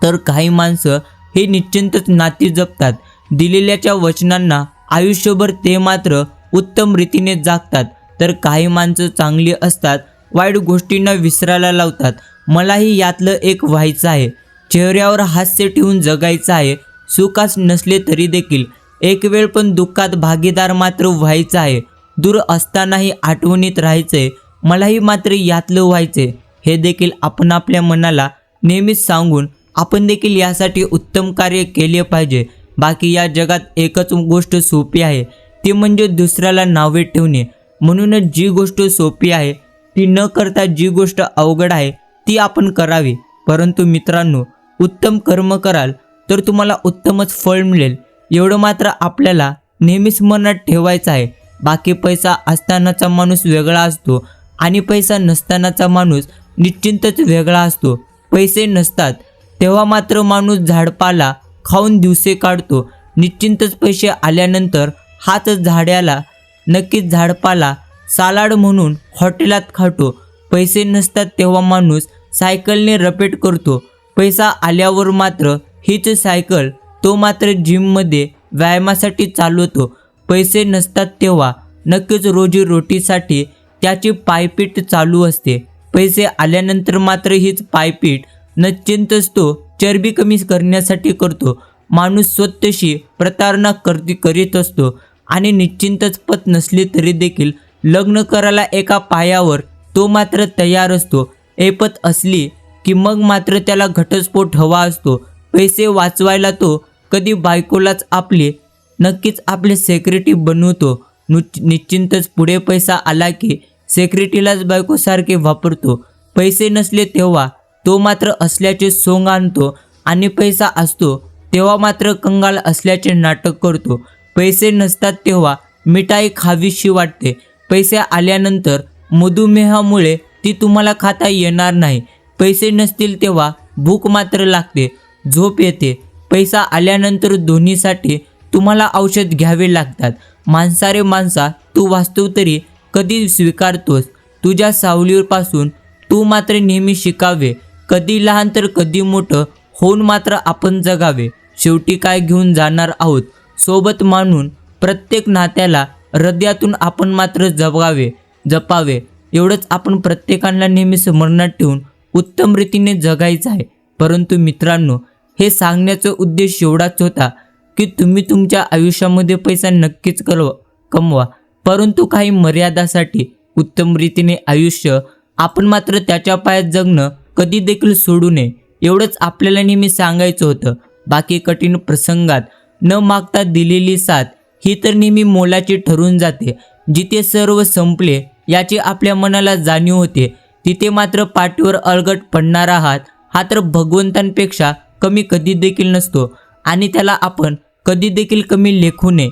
तर काही माणसं हे निश्चिंतच नाती जपतात. दिलेल्याच्या वचनांना आयुष्यभर ते मात्र उत्तम रीतीने जागतात. तर काही माणसं चांगली असतात, वाईट गोष्टींना विसरायला लावतात. मलाही यातलं एक व्हायचं आहे. चेहऱ्यावर हास्य ठेवून जगायचं आहे. सुखास नसले तरी देखील एक वेळ पण दुःखात भागीदार मात्र व्हायचं आहे. दूर असतानाही आठवणीत राहायचंय. मलाही मात्र यातलं व्हायचंय. हे देखील आपण आपल्या मनाला नेहमीच सांगून आपण देखील यासाठी उत्तम कार्य केले पाहिजे. बाकी या जगात एकच गोष्ट सोपी आहे, ती म्हणजे दुसऱ्याला नावे ठेवणे. म्हणूनच जी गोष्ट सोपी आहे ती न करता जी गोष्ट अवघड आहे ती आपण करावी. परंतु मित्रांनो, उत्तम कर्म कराल तर तुम्हाला उत्तमच फळ मिळेल, एवढं मात्र आपल्याला नेहमीच मनात ठेवायचं आहे. बाकी पैसा असतानाचा माणूस वेगळा असतो आणि पैसा नसतानाचा माणूस निश्चिंतच वेगळा असतो. पैसे नसतात तेव्हा मात्र माणूस झाडपाला खाऊन दिवसे काढतो. निश्चिंतच पैसे आल्यानंतर हाच झाडाला नक्कीच झाडपाला सालाड म्हणून हॉटेलात खातो. पैसे नसतात तेव्हा माणूस सायकलने रपेट करतो. पैसा आल्यावर मात्र हीच सायकल तो मात्र जिममध्ये व्यायामासाठी चालवतो. पैसे नसतात तेव्हा नक्कीच रोजीरोटीसाठी त्याची पायपीट चालू असते. पैसे आल्यानंतर मात्र हीच पायपीट निश्चिंतच तो चरबी कमी करण्यासाठी करतो. माणूस स्वतःशी प्रतारणा करीत असतो आणि निश्चिंतच पत नसली तरी देखील लग्न करायला एका पायावर तो मात्र तयार असतो. ऐपत असली की मग मात्र त्याला घटस्फोट हवा असतो. पैसे वाचवायला तो कधी बायकोलाच नक्कीच आपले सेक्रेटरी बनवतो. निश्चिंतच पुढे पैसा आला की सेक्रेटरीलाच बायकोसारखे वापरतो. पैसे नसले तेव्हा तो मात्र असल्याचे सोंग आणतो आणि पैसा असतो तेव्हा मात्र कंगाल असल्याचे नाटक करतो. पैसे नसतात तेव्हा मिठाई खावीशी वाटते. पैसे आल्यानंतर मधुमेहामुळे ती तुम्हाला खाता येणार नाही. पैसे नसतील तेव्हा भूक मात्र लागते, झोप येते. पैसा आल्यानंतर दोन्हीसाठी तुम्हाला औषध घ्यावे लागतात. माणसारे माणसा, तू वास्तव तरी कधी स्वीकारतोस? तुझ्या सावलीपासून तू मात्र नेहमी शिकावे. कधी लहान तर कधी मोठं होऊन मात्र आपण जगावे. शेवटी काय घेऊन जाणार आहोत सोबत मानून प्रत्येक नात्याला हृदयातून आपण मात्र जपावे. एवढंच आपण प्रत्येकाला नेहमी स्मरणात ठेवून उत्तम रीतीने जगायचं आहे. परंतु मित्रांनो, हे सांगण्याचा उद्देश एवढाच होता की तुम्ही तुमच्या आयुष्यामध्ये पैसा नक्कीच कमवा, परंतु काही मर्यादासाठी. उत्तम रीतीने आयुष्य आपण मात्र त्याच्या पायात जगणं कधी देखील सोडू नये, एवढंच आपल्याला नेहमी सांगायचं होतं. बाकी कठीण प्रसंगात न मागता दिलेली साथ ही तर नेहमी मोलाची ठरून जाते. जिथे सर्व संपले याची आपल्या मनाला जाणीव होते, तिथे मात्र पाठीवर अलगट पडणारा हात हा तर भगवंतांपेक्षा कमी कधी देखील नसतो आणि त्याला आपण कधी देखील कमी लेखू नये,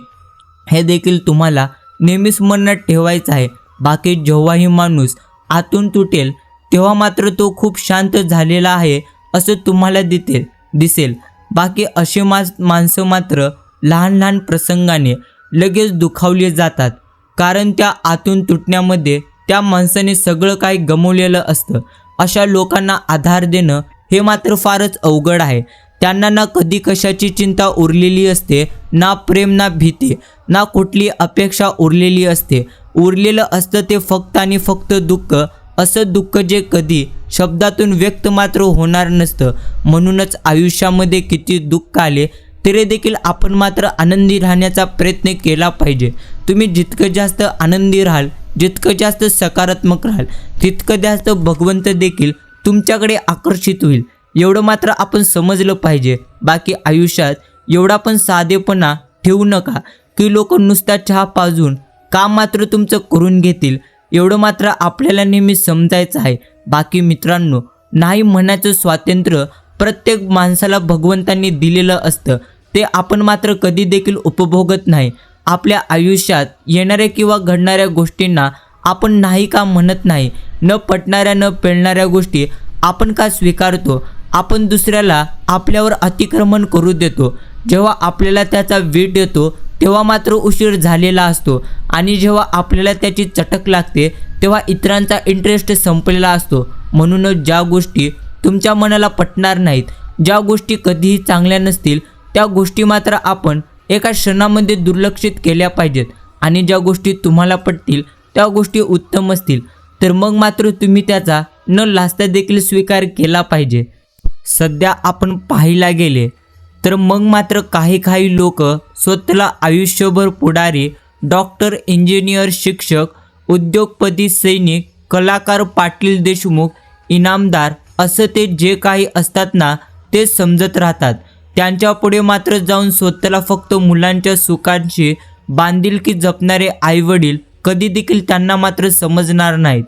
हे देखील तुम्हाला नेहमीच मनात ठेवायचं आहे. बाकी जेव्हाही माणूस आतून तुटेल तेव्हा मात्र तो खूप शांत झालेला आहे असं तुम्हाला दिसेल. बाकी असे माणसं मात्र लहान लहान प्रसंगाने लगेच दुखावले जातात, कारण त्या आतून तुटण्यामध्ये त्या माणसाने सगळं काही गमावलेलं असतं. अशा लोकांना आधार देणं हे मात्र फारच अवघड आहे. त्यांना ना कधी कशाची चिंता उरलेली असते, ना प्रेम, ना भीती, ना कुठली अपेक्षा उरलेली असते. उरलेलं असतं ते फक्त आणि फक्त दुःख, असं दुःख जे कधी शब्दातून व्यक्त मात्र होणार नसतं. म्हणूनच आयुष्यामध्ये किती दुःख आले तरी देखील आपण मात्र आनंदी राहण्याचा प्रयत्न केला पाहिजे. तुम्ही जितकं जास्त आनंदी राहाल, जितकं जास्त सकारात्मक राहाल, तितकं जास्त भगवंत देखील तुमच्याकडे आकर्षित होईल, एवढं मात्र आपण समजलं पाहिजे. बाकी आयुष्यात एवढा पण साधेपणा ठेवू नका की लोक नुसता चहा पाजून काम मात्र तुमचं करून घेतील, एवढं मात्र आपल्याला नेहमी समजायचं आहे. बाकी मित्रांनो, नाही म्हणायचं स्वातंत्र्य प्रत्येक माणसाला भगवंतांनी दिलेलं असतं, ते आपण मात्र कधी देखील उपभोगत नाही. आपल्या आयुष्यात येणाऱ्या किंवा घडणाऱ्या गोष्टींना आपण नाही का म्हणत नाही. न पटणाऱ्या न पेलणाऱ्या गोष्टी आपण का स्वीकारतो. आपण दुसऱ्याला आपल्यावर अतिक्रमण करू देतो. जेव्हा आपल्याला त्याचा वीट येतो तेव्हा मात्र उशीर झालेला असतो आणि जेव्हा आपल्याला त्याची चटक लागते तेव्हा इतरांचा इंटरेस्ट संपलेला असतो. म्हणूनच ज्या गोष्टी तुमच्या मनाला पटणार नाहीत, ज्या गोष्टी कधीही चांगल्या नसतील, त्या गोष्टी मात्र आपण एका क्षणामध्ये दुर्लक्षित केल्या पाहिजेत. आणि ज्या गोष्टी तुम्हाला पटतील, त्या गोष्टी उत्तम असतील, तर मग मात्र तुम्ही त्याचा न लाजता देखील स्वीकार केला पाहिजे. सध्या आपण पाहायला गेले तर मग मात्र काही लोक स्वतःला आयुष्यभर पुढारी, डॉक्टर, इंजिनियर, शिक्षक, उद्योगपती, सैनिक, कलाकार, पाटील, देशमुख, इनामदार असं ते जे काही असतात ना, ते समजत राहतात. त्यांच्या पुढे मात्र जाऊन स्वतःला फक्त मुलांच्या सुखांची बांधिलकी जपणारे आईवडील कधी देखील त्यांना मात्र समजणार नाहीत.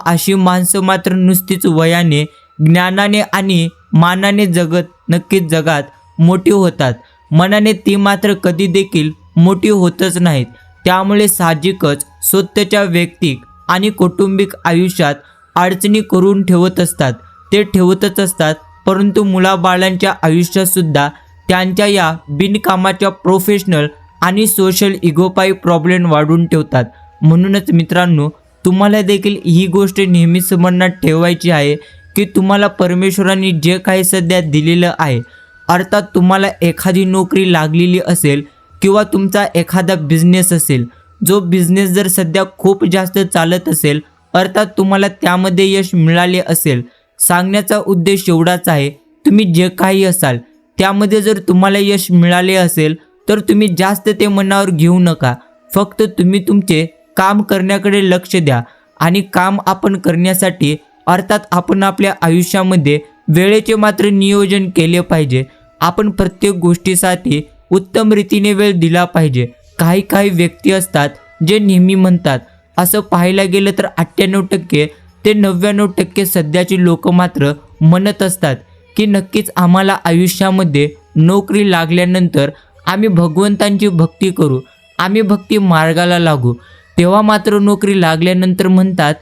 अशी माणसं मात्र नुसतीच वयाने, ज्ञानाने आणि मानाने नक्कीच जगात मोठी होतात, मनाने ती मात्र कधी देखील मोठी होतच नाहीत. त्यामुळे साहजिकच स्वतःच्या वैयक्तिक आणि कौटुंबिक आयुष्यात अडचणी करून ठेवतच असतात, परंतु मुलाबाळांच्या आयुष्यातसुद्धा त्यांच्या या बिनकामाच्या प्रोफेशनल आणि सोशल इगोपायी प्रॉब्लेम वाढवून ठेवतात. म्हणूनच मित्रांनो, तुम्हाला देखील ही गोष्ट नेहमीच मनात ठेवायची आहे की तुम्हाला परमेश्वराने जे काही सध्या दिलेलं आहे, अर्थात तुम्हाला एखादी नोकरी लागलेली असेल किंवा तुमचा एखादा बिझनेस असेल, जो बिझनेस जर सध्या खूप जास्त चालत असेल, अर्थात तुम्हाला त्यामध्ये यश मिळाले असेल, सांगण्याचा उद्देश एवढाच आहे, तुम्ही जे काही असाल त्यामध्ये जर तुम्हाला यश मिळाले असेल तर तुम्ही जास्त ते मनावर घेऊ नका. फक्त तुम्ही तुमचे काम करण्याकडे लक्ष द्या आणि काम आपण करण्यासाठी अर्थात आपण आपल्या आयुष्यामध्ये वेळेचे मात्र नियोजन केले पाहिजे. आपण प्रत्येक गोष्टीसाठी उत्तम रीतीने वेळ दिला पाहिजे. काही व्यक्ती असतात जे नेहमी म्हणतात, असं पाहायला गेलं तर 98% ते 99% सध्याची लोक मात्र म्हणत असतात की नक्कीच आम्हाला आयुष्यामध्ये नोकरी लागल्यानंतर आम्ही भगवंतांची भक्ती करू, आम्ही भक्ती मार्गाला लागू. तेव्हा मात्र नोकरी लागल्यानंतर म्हणतात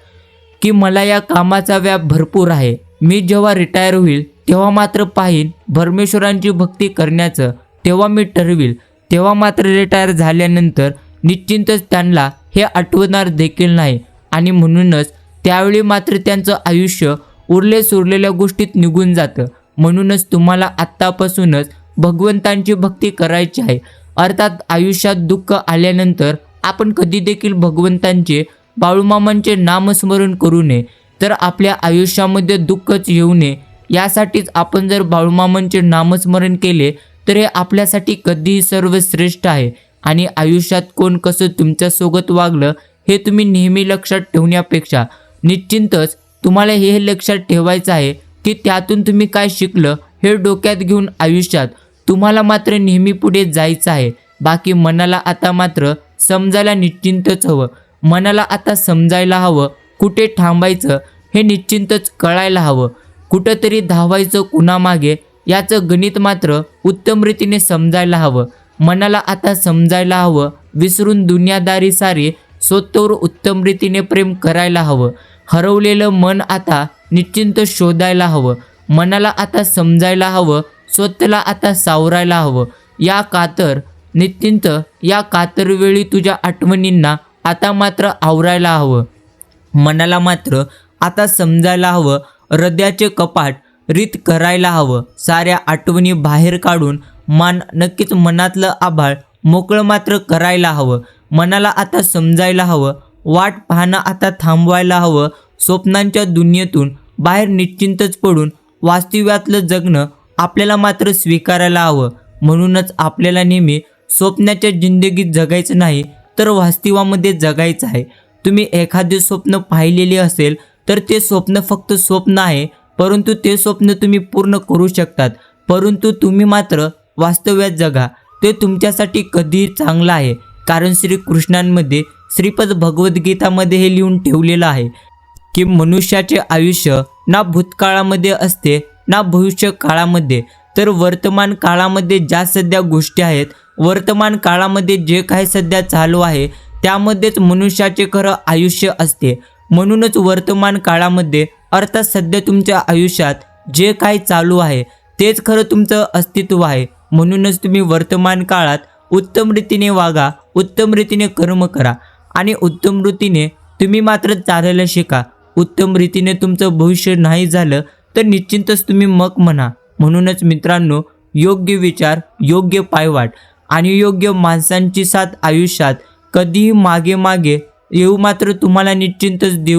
की मला या कामाचा व्याप भरपूर आहे, मी जेव्हा रिटायर होईल तेव्हा मात्र पाहीन परमेश्वरांची भक्ती करण्याचं, तेव्हा मी ठरवील. तेव्हा मात्र रिटायर झाल्यानंतर निश्चितच त्यांना हे आठवणार देखील नाही आणि म्हणूनच त्यावेळी मात्र त्यांचं आयुष्य उरलेल्या गोष्टीत निघून जातं. म्हणूनच तुम्हाला आत्तापासूनच भगवंतांची भक्ती करायची आहे. अर्थात आयुष्यात दुःख आल्यानंतर आपण कधी देखील भगवंतांचे, बाळूमामांचे नामस्मरण करू नये, तर आपल्या आयुष्यामध्ये दुःखच येऊ नये यासाठीच आपण जर बाळूमामांचे नामस्मरण केले तर हे आपल्यासाठी कधीही सर्वश्रेष्ठ आहे. आणि आयुष्यात कोण कसं तुमच्यासोबत वागलं हे तुम्ही नेहमी लक्षात ठेवण्यापेक्षा निश्चितच तुम्हाला हे लक्षात ठेवायचं आहे की त्यातून तुम्ही काय शिकलं हे डोक्यात घेऊन आयुष्यात तुम्हाला मात्र नेहमी पुढे जायचं आहे। बाकी मनाला आता मात्र समजायला निश्चितच हवं, मनाला आता समजायला हवं कुठे थांबायचं हे निश्चितच कळायला हवं, कुठंतरी धावायचं कुणामागे याचं गणित मात्र उत्तम रीतीने समजायला हवं। मनाला आता समजायला हवं विसरून दुनियादारी सारी स्वतःवर उत्तम रीतीने प्रेम करायला हवं। हरवलेलं मन आता निश्चिंत शोधायला हवं, मनाला आता समजायला हवं स्वतःला आता सावरायला हवं। या कातर वेळी तुझ्या आठवणींना आता मात्र आवरायला हवं, मनाला मात्र आता समजायला हवं हृदयाचे कपाट रीत करायला हवं। साऱ्या आठवणी बाहेर काढून नक्कीच मनातलं आभाळ मोकळं मात्र करायला हवं। मनाला आता समजायला हवं वाट पाहणं आता थांबवायला हवं, स्वप्नांच्या दुनियेतून बाहेर निश्चिंतच पडून वास्तव्यातलं जगणं आपल्याला मात्र स्वीकारायला हवं। म्हणूनच आपल्याला नेहमी स्वप्नाच्या जिंदगीत जगायचं नाही तर वास्तवामध्ये जगायचं आहे। तुम्ही एखादे स्वप्न पाहिलेले असेल तर ते स्वप्न फक्त स्वप्न आहे, परंतु ते स्वप्न तुम्ही पूर्ण करू शकतात, परंतु तुम्ही मात्र वास्तव्यात जगा, ते तुमच्यासाठी कधीही चांगलं आहे। कारण श्रीकृष्णांमध्ये श्रीपद भगवद्गीतामध्ये हे लिहून ठेवलेलं आहे की मनुष्याचे आयुष्य ना भूतकाळामध्ये असते ना भविष्य काळामध्ये, तर वर्तमान काळामध्ये ज्या सध्या गोष्टी आहेत, वर्तमान काळामध्ये जे काही सध्या चालू आहे त्यामध्येच मनुष्याचे खरं आयुष्य असते। म्हणूनच वर्तमान काळामध्ये अर्थात सध्या तुमच्या आयुष्यात जे काही चालू आहे तेच खरं तुमचं अस्तित्व आहे। म्हणूनच तुम्ही वर्तमान काळात उत्तम रीतीने वागा, उत्तम रीतीने कर्म करा आणि उत्तम रीतीने तुम्ही मात्र चालायला शिका। उत्तम रीतीने तुमचं भविष्य नाही झालं तर निश्चितच तुम्ही मग म्हणा। म्हणूनच मित्रांनो, योग्य विचार, योग्य पायवाट आणि योग्य माणसांची साथ आयुष्यात कधीही मागे येऊ मात्र तुम्हाला निश्चितच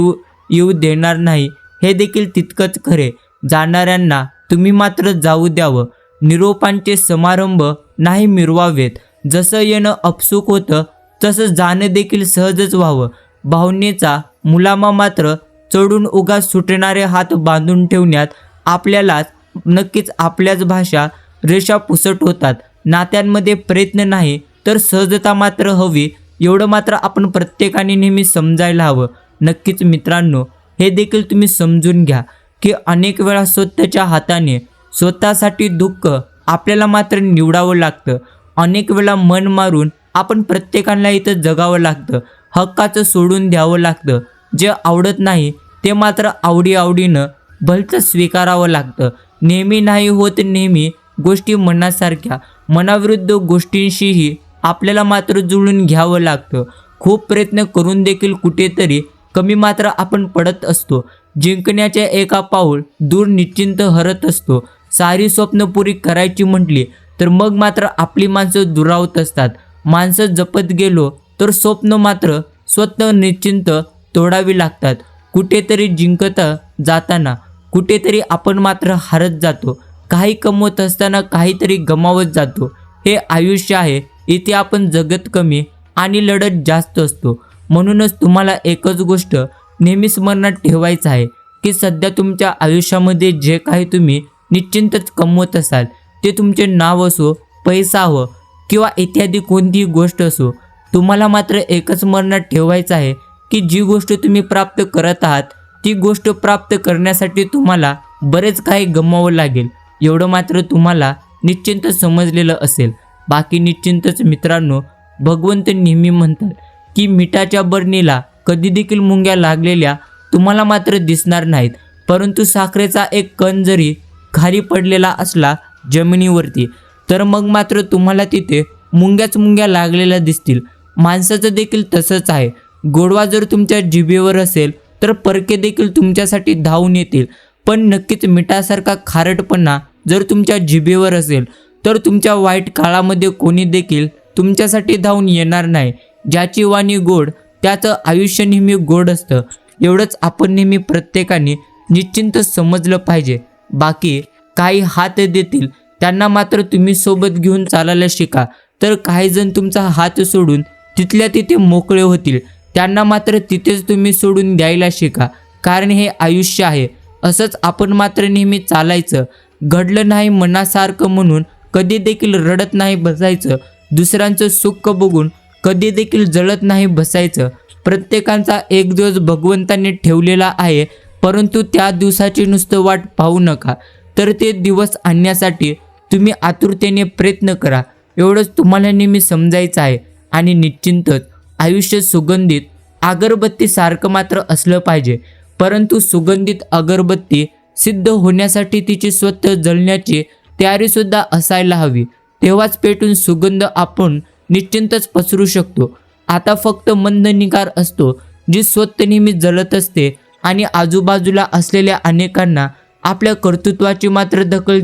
येऊ देणार नाही, हे देखील तितकंच खरे। जाणाऱ्यांना तुम्ही मात्र जाऊ द्यावं, निरोपांचे समारंभ नाही मिरवावेत। जसं येणं अपसुक होतं तसं जाणं देखील सहजच व्हावं। भावनेचा मुलामा मात्र चढून उगाच सुटणारे हात बांधून ठेवण्यात आपल्यालाच नक्कीच आपल्याच भाषा रेषा पुसट होतात। नात्यांमध्ये प्रयत्न नाही तर सहजता मात्र हवी, एवढं मात्र आपण प्रत्येकाने नेहमी समजायला हवं। नक्कीच मित्रांनो, हे देखील तुम्ही समजून घ्या की अनेक वेळा स्वतःच्या हाताने स्वतःसाठी दुःख आपल्याला मात्र निवडावं लागतं। अनेक वेळा मन मारून आपण प्रत्येकाला इथं जगावं लागतं, हक्काचं सोडून द्यावं लागतं। जे आवडत नाही ते मात्र आवडीनं भलतं स्वीकारावं लागतं। नेहमी नाही होत नेहमी गोष्टी मनासारख्या, मनाविरुद्ध गोष्टींशीही आपल्याला मात्र जुळून घ्यावं लागतं। खूप प्रयत्न करून देखील कुठेतरी कमी मात्र आपण पडत असतो, जिंकण्याच्या एका पाऊल दूर निश्चिंत हरत असतो। सारी स्वप्न पुरी करायची म्हटली तर मग मात्र आपली माणसं दुरावत असतात। माणसं जपत गेलो तर स्वप्न मात्र स्वतः निश्चिंत तोडावी लागतात। कुठेतरी जिंकत जाताना कुठेतरी आपण मात्र हारत जातो, काही कमवत असताना काहीतरी गमावत जातो। हे आयुष्य आहे, इथे आपण जगत कमी आणि लढत जास्त असतो। म्हणूनच तुम्हाला एकच गोष्ट नेहमी स्मरणात ठेवायचं आहे की सध्या तुमच्या आयुष्यामध्ये जे काही तुम्ही निश्चिंतच कमवत असाल, ते तुमचे नाव असो, पैसा हो किंवा इत्यादी कोणतीही गोष्ट असो, तुम्हाला मात्र एकच स्मरणात ठेवायचं आहे की जी गोष्ट तुम्ही प्राप्त करत आहात ती गोष्ट प्राप्त करण्यासाठी तुम्हाला बरेच काही गमवावं लागेल, एवढं मात्र तुम्हाला निश्चिंत समजलेलं असेल। बाकी निश्चिंतच मित्रांनो, भगवंत नेहमी म्हणतात की मिठाच्या बरणीला कधी देखील मुंग्या लागलेल्या तुम्हाला मात्र दिसणार नाहीत, परंतु साखरेचा एक कण जरी खाली पडलेला असला जमिनीवरती तर मग मात्र तुम्हाला तिथे मुंग्या लागलेल्या दिसतील। माणसाचं देखील तसंच आहे, गोडवा जर तुमच्या जिभेवर असेल तर परके देखील तुमच्यासाठी धावून येतील, पण नक्कीच मिठासारखा खारटपणा जर तुमच्या जिभेवर असेल तर तुमच्या वाईट काळामध्ये कोणी देखील तुमच्यासाठी धावून येणार नाही। ज्याची वाणी गोड त्याचं आयुष्य नेहमी गोड असतं, एवढंच आपण नेहमी प्रत्येकाने निश्चिंत समजलं पाहिजे। बाकी काही हात देतील त्यांना मात्र तुम्ही सोबत घेऊन चालायला शिका, तर काही जण तुमचा हात सोडून तिथल्या तिथे मोकळे होतील। त्यांना मात्र तिथेच तुम्ही सोडून द्यायला शिका, कारण हे आयुष्य आहे. असंच आपण मात्र नेहमी चालायचं. घडलं नाही मनासारखं म्हणून कधी देखील रडत नाही बसायचं. दुसऱ्यांचं सुख बघून कधी देखील जळत नाही बसायचं. प्रत्येकाचा एक दिवस भगवंताने ठेवलेला आहे, परंतु त्या दिवसाची नुसतं वाट पाहू नका, तर ते दिवस आणण्यासाठी तुम्ही आतुरतेने प्रयत्न करा. एवढंच तुम्हाला नेहमी समजायचं आहे. आणि निश्चितच आयुष्य सुगंधित अगरबत्तीसारखं मात्र असलं पाहिजे, परंतु सुगंधित अगरबत्ती सिद्ध होण्यासाठी तिची स्वतः जळण्याची तयारीसुद्धा असायला हवी. तेव्हाच पेटून सुगंध आपण निश्चितच पसरू शकतो. आता फक्त मंद निगार असतो, जी स्वतः नेहमी जळत असते आणि आजूबाजूला असलेल्या अनेकांना आपल्या कर्तृत्वाची मात्र दखल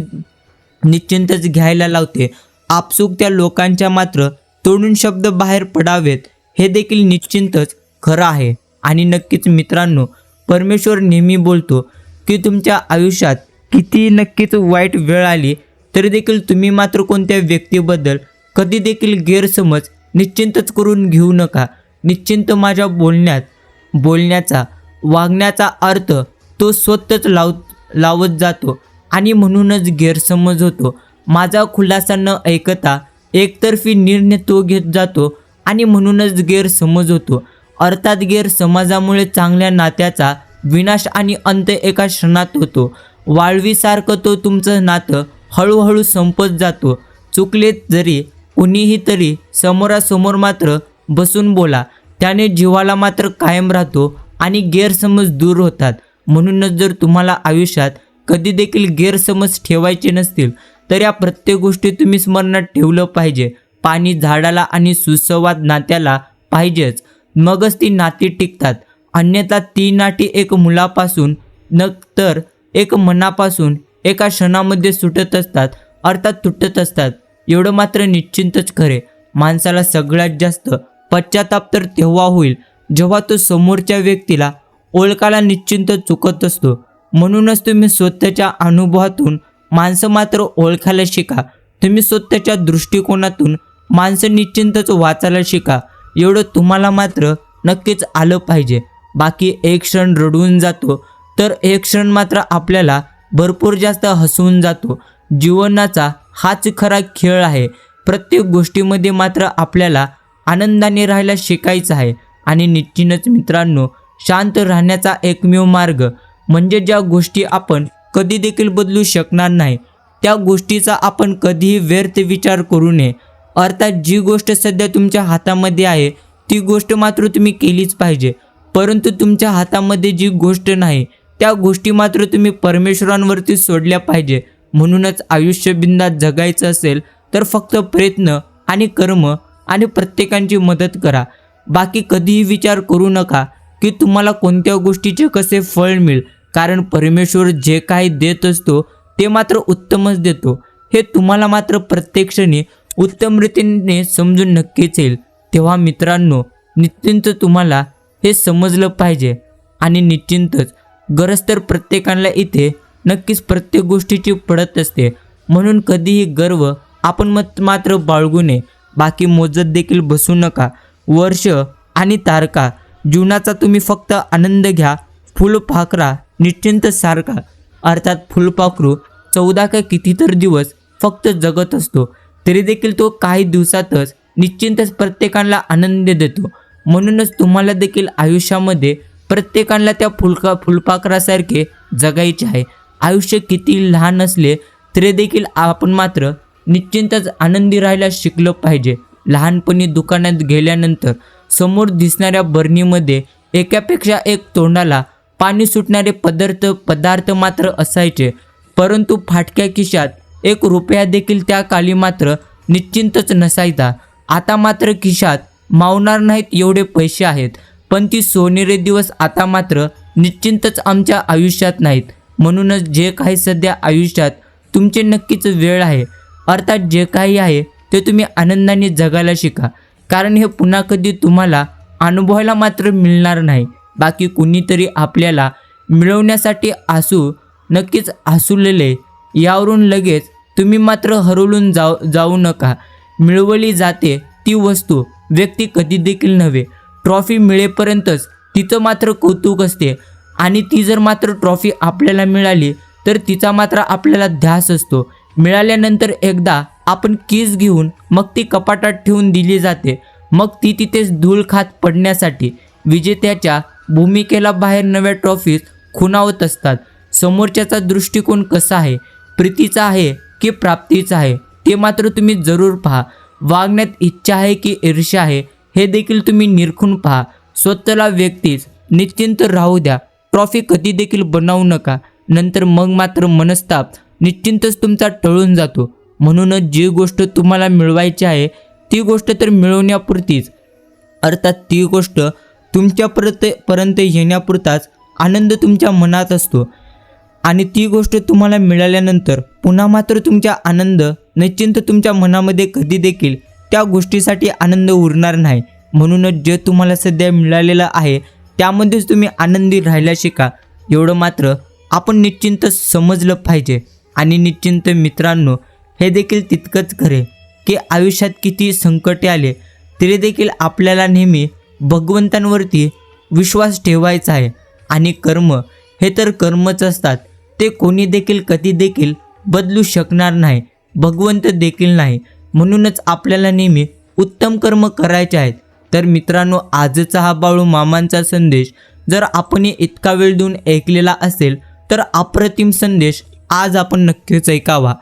निश्चितच घ्यायला लावते. आपसुक त्या लोकांच्या मात्र तोडून शब्द बाहेर पडावेत हे देखील निश्चितच खरं आहे. आणि नक्कीच मित्रांनो, परमेश्वर नेहमी बोलतो की तुमच्या आयुष्यात किती नक्कीच वाईट वेळ आली तरी देखील तुम्ही मात्र कोणत्या व्यक्तीबद्दल कधी देखील गैरसमज निश्चितच करून घेऊ नका. निश्चिंत माझ्या बोलण्याचा वागण्याचा अर्थ तो स्वतःच लावत जातो आणि म्हणूनच गैरसमज होतो. माझा खुलासा न ऐकता एकतर्फी निर्णय तो घेत जातो आणि म्हणूनच गैरसमज होतो. अर्थात गैरसमजामुळे चांगल्या नात्याचा विनाश आणि अंत एका क्षणात होतो. वाळवीसारखं तो तुमचं नातं हळूहळू संपत जातो. चुकले जरी कुणीही तरी समोरासमोर मात्र बसून बोला, त्याने जीवाला मात्र कायम राहतो आणि गैरसमज दूर होतात. म्हणूनच जर तुम्हाला आयुष्यात कधी देखील गैरसमज ठेवायचे नसतील तर या प्रत्येक गोष्टी तुम्ही स्मरणात ठेवलं पाहिजे. पाणी झाडाला आणि सुसंवाद नात्याला पाहिजेच, मगच ती नाती टिकतात. अन्यथा ती नाती एक मुलापासून न तर एक मनापासून एका क्षणामध्ये सुटत असतात, अर्थात तुटत असतात. एवढं मात्र निश्चितच खरे. माणसाला सगळ्यात जास्त पश्चाताप तर तेव्हा होईल जेव्हा तो समोरच्या व्यक्तीला ओळखायला निश्चिंत चुकत असतो. म्हणूनच तुम्ही स्वतःच्या अनुभवातून माणसं मात्र ओळखायला शिका. तुम्ही स्वतःच्या दृष्टिकोनातून माणसं निश्चिंतच वाचायला शिका. एवढं तुम्हाला मात्र नक्कीच आलं पाहिजे. बाकी एक क्षण रडवून जातो तर एक क्षण मात्र आपल्याला भरपूर जास्त हसवून जातो. जीवनाचा हाच खरा खेळ आहे. प्रत्येक गोष्टीमध्ये मात्र आपल्याला आनंदाने राहायला शिकायचं आहे. आणि निश्चितच मित्रांनो, शांत राहण्याचा एकमेव मार्ग म्हणजे ज्या गोष्टी आपण कधी देखील बदलू शकणार नाही त्या गोष्टीचा आपण कधीही व्यर्थ विचार करू नये. अर्थात जी गोष्ट सध्या तुमच्या हातामध्ये आहे ती गोष्ट मात्र तुम्ही केलीच पाहिजे, परंतु तुमच्या हातामध्ये जी गोष्ट नाही त्या गोष्टी मात्र तुम्ही परमेश्वरांवरती सोडल्या पाहिजे. म्हणूनच आयुष्य बिंदास जगायचं असेल तर फक्त प्रयत्न आणि कर्म आणि प्रत्येकाची मदत करा. बाकी कधीही विचार करू नका की तुम्हाला कोणत्या गोष्टीचे कसे फळ मिळेल, कारण परमेश्वर जे काही देत असतो ते मात्र उत्तमच देतो. हे तुम्हाला मात्र प्रत्येक क्षणी उत्तम रीतीने समजून नक्कीच येईल. तेव्हा मित्रांनो, निश्चिंत तुम्हाला हे समजलं पाहिजे. आणि निश्चिंतच गरज तर प्रत्येकाला इथे नक्कीच प्रत्येक गोष्टीची पडत असते. म्हणून कधीही गर्व आपण मात्र बाळगू नये. बाकी मोजत देखील बसू नका. वर्ष आणि तारका जीवनाचा तुम्ही फक्त आनंद घ्या. फुलपाखरा निश्चिंत सारखा, अर्थात फुलपाखरू 14 का कितीतर दिवस फक्त जगत असतो, तरी देखील तो काही दिवसातच निश्चिंतच प्रत्येकाला आनंद देतो. म्हणूनच तुम्हाला देखील आयुष्यामध्ये प्रत्येकाला त्या फुलपाखरासारखे जगायचे आहे. आयुष्य किती लहान असले तरी देखील आपण मात्र निश्चिंतच आनंदी राहायला शिकलं पाहिजे. लहानपणी दुकानात गेल्यानंतर समोर दिसणाऱ्या बरणीमध्ये एकापेक्षा एक तोंडाला पाणी सुटणारे पदार्थ मात्र असायचे, परंतु फाटक्या खिशात 1 रुपया देखील त्या काली मात्र निश्चिंतच नसायचा. आता मात्र खिशात मावणार नाहीत एवढे पैसे आहेत, पण ती सोनेरी दिवस आता मात्र निश्चिंतच आमच्या आयुष्यात नाहीत. म्हणूनच जे काही सध्या आयुष्यात तुमचे नक्कीच वेळ आहे, अर्थात जे काही आहे ते तुम्ही आनंदाने जगायला शिका, कारण हे पुन्हा कधी तुम्हाला अनुभवायला मात्र मिळणार नाही. बाकी कुणीतरी आपल्याला मिळवण्यासाठी नक्कीच हसुलेले, यावरून लगेच तुम्ही मात्र हरवून जाऊ नका. मिळवली जाते ती वस्तू, व्यक्ती कधी देखील नव्हे. ट्रॉफी मिळेपर्यंतच तिचं मात्र कौतुक असते आणि ती जर मात्र ट्रॉफी आपल्याला मिळाली तर तिचा मात्र आपल्याला ध्यास असतो. मिळाल्यानंतर एकदा आपण कीज घेऊन मग ती कपाटात ठेवून दिली जाते. मग ती तिथेच धूळ खात पडण्यासाठी विजेत्याच्या भूमिकेला बाहेर नव्या ट्रॉफीज खुणावत असतात. समोरच्याचा दृष्टिकोन कसा आहे, प्रीतीचा आहे की प्राप्तीचा आहे, ते मात्र तुम्ही जरूर पहा. वागण्यात इच्छा आहे की ईर्ष्या आहे हे देखील तुम्ही निरखून पहा. स्वतःला व्यक्तीच निश्चिंत राहू द्या. ट्रॉफी कधी देखील बनवू नका, नंतर मग मात्र मनस्ताप निश्चिंतच तुमचा टळून जातो. म्हणूनच जी गोष्ट तुम्हाला मिळवायची आहे ती गोष्ट तर मिळवण्यापुरतीच, अर्थात ती गोष्ट तुमच्यापर्यंत येण्यापुरताच आनंद तुमच्या मनात असतो आणि ती गोष्ट तुम्हाला मिळाल्यानंतर पुन्हा मात्र तुमचा आनंद निश्चिंत तुमच्या मनामध्ये कधी देखील त्या गोष्टीसाठी आनंद उरणार नाही. म्हणूनच जे तुम्हाला सध्या मिळालेलं आहे त्यामध्येच तुम्ही आनंदी राहायला शिका. एवढं मात्र आपण निश्चिंत समजलं पाहिजे. आणि निश्चिंत मित्रांनो, हे देखील तितकंच खरे की आयुष्यात किती संकटे आले तरी देखील आपल्याला नेहमी भगवंतांवरती विश्वास ठेवायचा आहे. आणि कर्म हे तर कर्मच असतात, ते कोणी देखील कधी देखील बदलू शकणार नाही, भगवंत देखील नाही. म्हणूनच आपल्याला नेहमी उत्तम कर्म करायचे आहेत. तर मित्रांनो, आजचा हा बाळू मामांचा संदेश जर आपण इतका वेळ देऊन ऐकलेला असेल तर अप्रतिम संदेश आज आपण नक्कीच ऐकावा.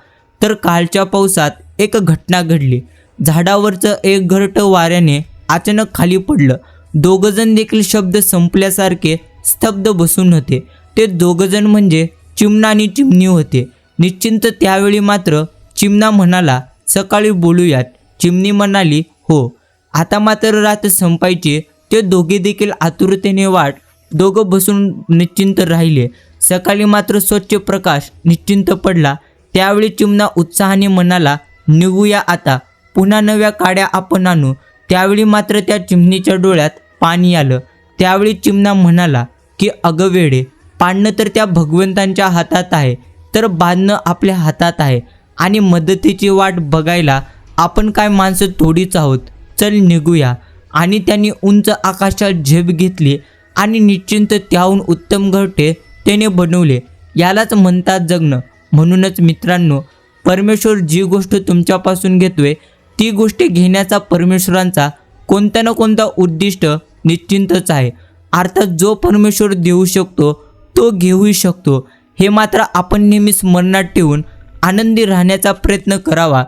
तर कालच्या पावसात एक घटना घडली. झाडावरचं एक घरटं वाऱ्याने अचानक खाली पडलं. दोघंजण देखील शब्द संपल्यासारखे स्तब्ध बसून होते. ते दोघंजण म्हणजे चिमणा आणि चिमणी होते. निश्चिंत त्यावेळी मात्र चिमणा म्हणाला, सकाळी बोलूयात. चिमणी म्हणाली, हो. आता मात्र रात संपायची. ते दोघे देखील आतुरतेने वाट दोघं बसून निश्चिंत राहिले. सकाळी मात्र स्वच्छ प्रकाश निश्चिंत पडला. त्यावेळी चिमणा उत्साहाने म्हणाला, निघूया आता, पुन्हा नव्या काड्या आपण आणू. त्यावेळी मात्र त्या चिमणीच्या डोळ्यात पाणी आलं. त्यावेळी चिमणा म्हणाला की अगं वेडे, पाडणं तर त्या भगवंतांच्या हातात आहे, तर बांधणं आपल्या हातात आहे. आणि मदतीची वाट बघायला आपण काय माणसं थोडीच आहोत. चल निघूया. आणि त्यांनी उंच आकाशात झेप घेतली आणि निश्चिंत त्याहून उत्तम घरटे त्याने बनवले. यालाच म्हणतात जगणं. म्हणूनच मित्रांनो, परमेश्वर जी गोष्ट तुमच्यापासून घेतोय ती गोष्ट घेण्याचा परमेश्वरांचा कोणता ना कोणता उद्दिष्ट निश्चिंतच आहे. अर्थात जो परमेश्वर देऊ शकतो तो घेऊही शकतो. हे मात्र आपण नेहमी स्मरणात ठेवून आनंदी राहण्याचा प्रयत्न करावा.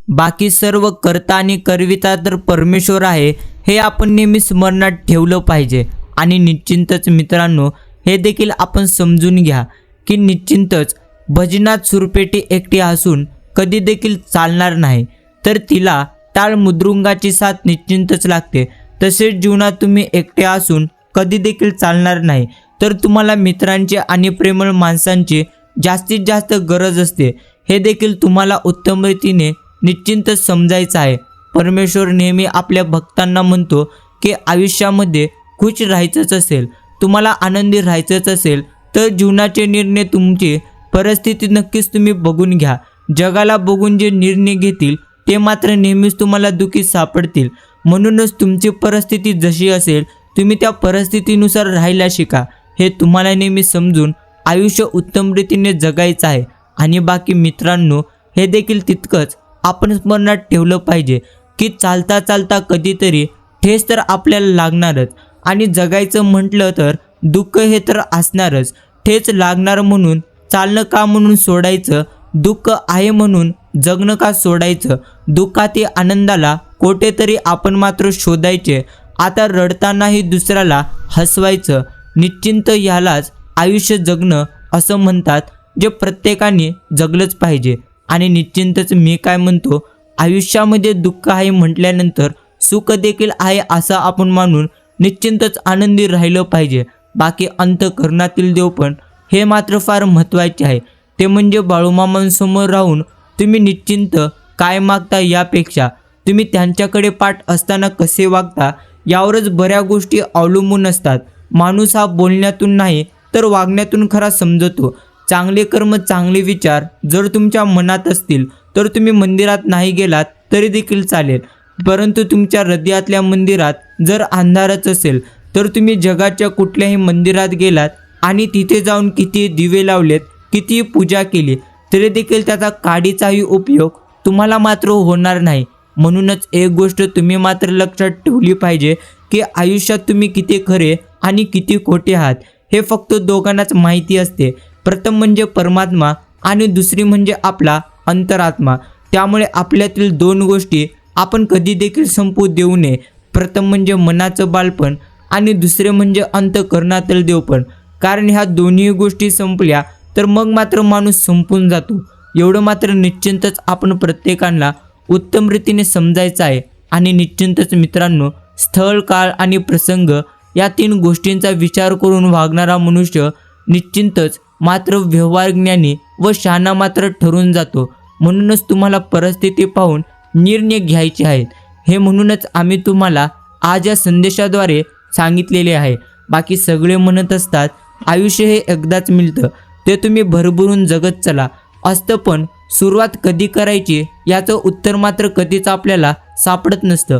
बाकी सर्व करता आणि करविता तर परमेश्वर आहे, हे आपण नेहमी स्मरणात ठेवलं पाहिजे. आणि निश्चिंतच मित्रांनो, हे देखील आपण समजून घ्या की निश्चिंतच भजनात सुरपेटी एकटी असून कधी देखील चालणार नाही, तर तिला टाळ मृदुंगाची साथ निश्चिंतच लागते. तसेच जीवनात तुम्ही एकटे असून कधी देखील चालणार नाही, तर तुम्हाला मित्रांची आणि प्रेमळ माणसांची जास्तीत जास्त गरज असते. हे देखील तुम्हाला उत्तम रीतीने निश्चिंतच समजायचं आहे. परमेश्वर नेहमी आपल्या भक्तांना म्हणतो की आयुष्यामध्ये खुश राहायचंच असेल, तुम्हाला आनंदी राहायचंच असेल तर जीवनाचे निर्णय, तुमची परिस्थिती नक्कीच तुम्ही बघून घ्या. जगाला बघून जे निर्णय घेतील ते मात्र नेहमीच तुम्हाला दुःखी सापडतील. म्हणूनच तुमची परिस्थिती जशी असेल तुम्ही त्या परिस्थितीनुसार राहायला शिका. हे तुम्हाला नेहमी समजून आयुष्य उत्तम रीतीने जगायचं आहे. आणि बाकी मित्रांनो, हे देखील तितकंच आपण स्मरणात ठेवलं पाहिजे की चालता चालता कधीतरी ठेस तर आपल्याला लागणारच. आणि जगायचं म्हटलं तर दुःख हे तर असणारच. ठेच लागणार म्हणून चालणं का म्हणून सोडायचं, दुःख आहे म्हणून जगणं का सोडायचं. दुःखातील आनंदाला कोठेतरी आपण मात्र शोधायचे. आता रडतानाही दुसऱ्याला हसवायचं. निश्चिंत यालाच आयुष्य जगणं असं म्हणतात, जे प्रत्येकाने जगलंच पाहिजे. आणि निश्चिंतच मी काय म्हणतो, आयुष्यामध्ये दुःख आहे म्हटल्यानंतर सुख देखील आहे असं आपण मानून निश्चिंतच आनंदी राहिलं पाहिजे. बाकी अंतःकरणातील देवपण हे मात्र फार महत्त्वाचे आहे. ते म्हणजे बाळूमामांसमोर राहून तुम्ही निश्चिंत काय मागता यापेक्षा तुम्ही त्यांच्याकडे पाठ असताना कसे वागता यावरच बऱ्या गोष्टी अवलंबून असतात. माणूस हा बोलण्यातून नाही तर वागण्यातून खरा समजतो. चांगले कर्म, चांगले विचार जर तुमच्या मनात असतील तर तुम्ही मंदिरात नाही गेलात तरी देखील चालेल. परंतु तुमच्या हृदयातल्या मंदिरात जर अंधारच असेल तर तुम्ही जगाच्या कुठल्याही मंदिरात गेलात आणि तिथे जाऊन किती दिवे लावलेत, किती पूजा केली तरी देखील त्याचा काडीचाही उपयोग तुम्हाला मात्र होणार नाही. म्हणूनच एक गोष्ट तुम्ही मात्र लक्षात ठेवली पाहिजे की आयुष्यात तुम्ही किती खरे आणि किती खोटे आहात हे फक्त दोघांनाच माहिती असते. प्रथम म्हणजे परमात्मा आणि दुसरी म्हणजे आपला अंतरात्मा. त्यामुळे आपल्यातील दोन गोष्टी आपण कधी देखील संपू देऊ नये. प्रथम म्हणजे मनाचं बालपण आणि दुसरे म्हणजे अंतःकरणातील देवपण. कारण ह्या दोन्ही गोष्टी संपल्या तर मग मात्र माणूस संपून जातो. एवढं मात्र निश्चिंतच आपण प्रत्येकाला उत्तम रीतीने समजायचं आहे. आणि निश्चिंतच मित्रांनो, स्थळ, काळ आणि प्रसंग या तीन गोष्टींचा विचार करून वागणारा मनुष्य निश्चिंतच मात्र व्यवहारज्ञानी व शहाणा मात्र ठरून जातो. म्हणूनच तुम्हाला परिस्थिती पाहून निर्णय घ्यायचे आहेत. हे म्हणूनच आम्ही तुम्हाला आज या संदेशाद्वारे सांगितलेले आहे. बाकी सगळे म्हणत असतात आयुष्य हे एकदाच मिळतं, ते तुम्ही भरभरून जगत चला असतं, पण सुरुवात कधी करायची याचं उत्तर मात्र कधीच आपल्याला सापडत नसतं.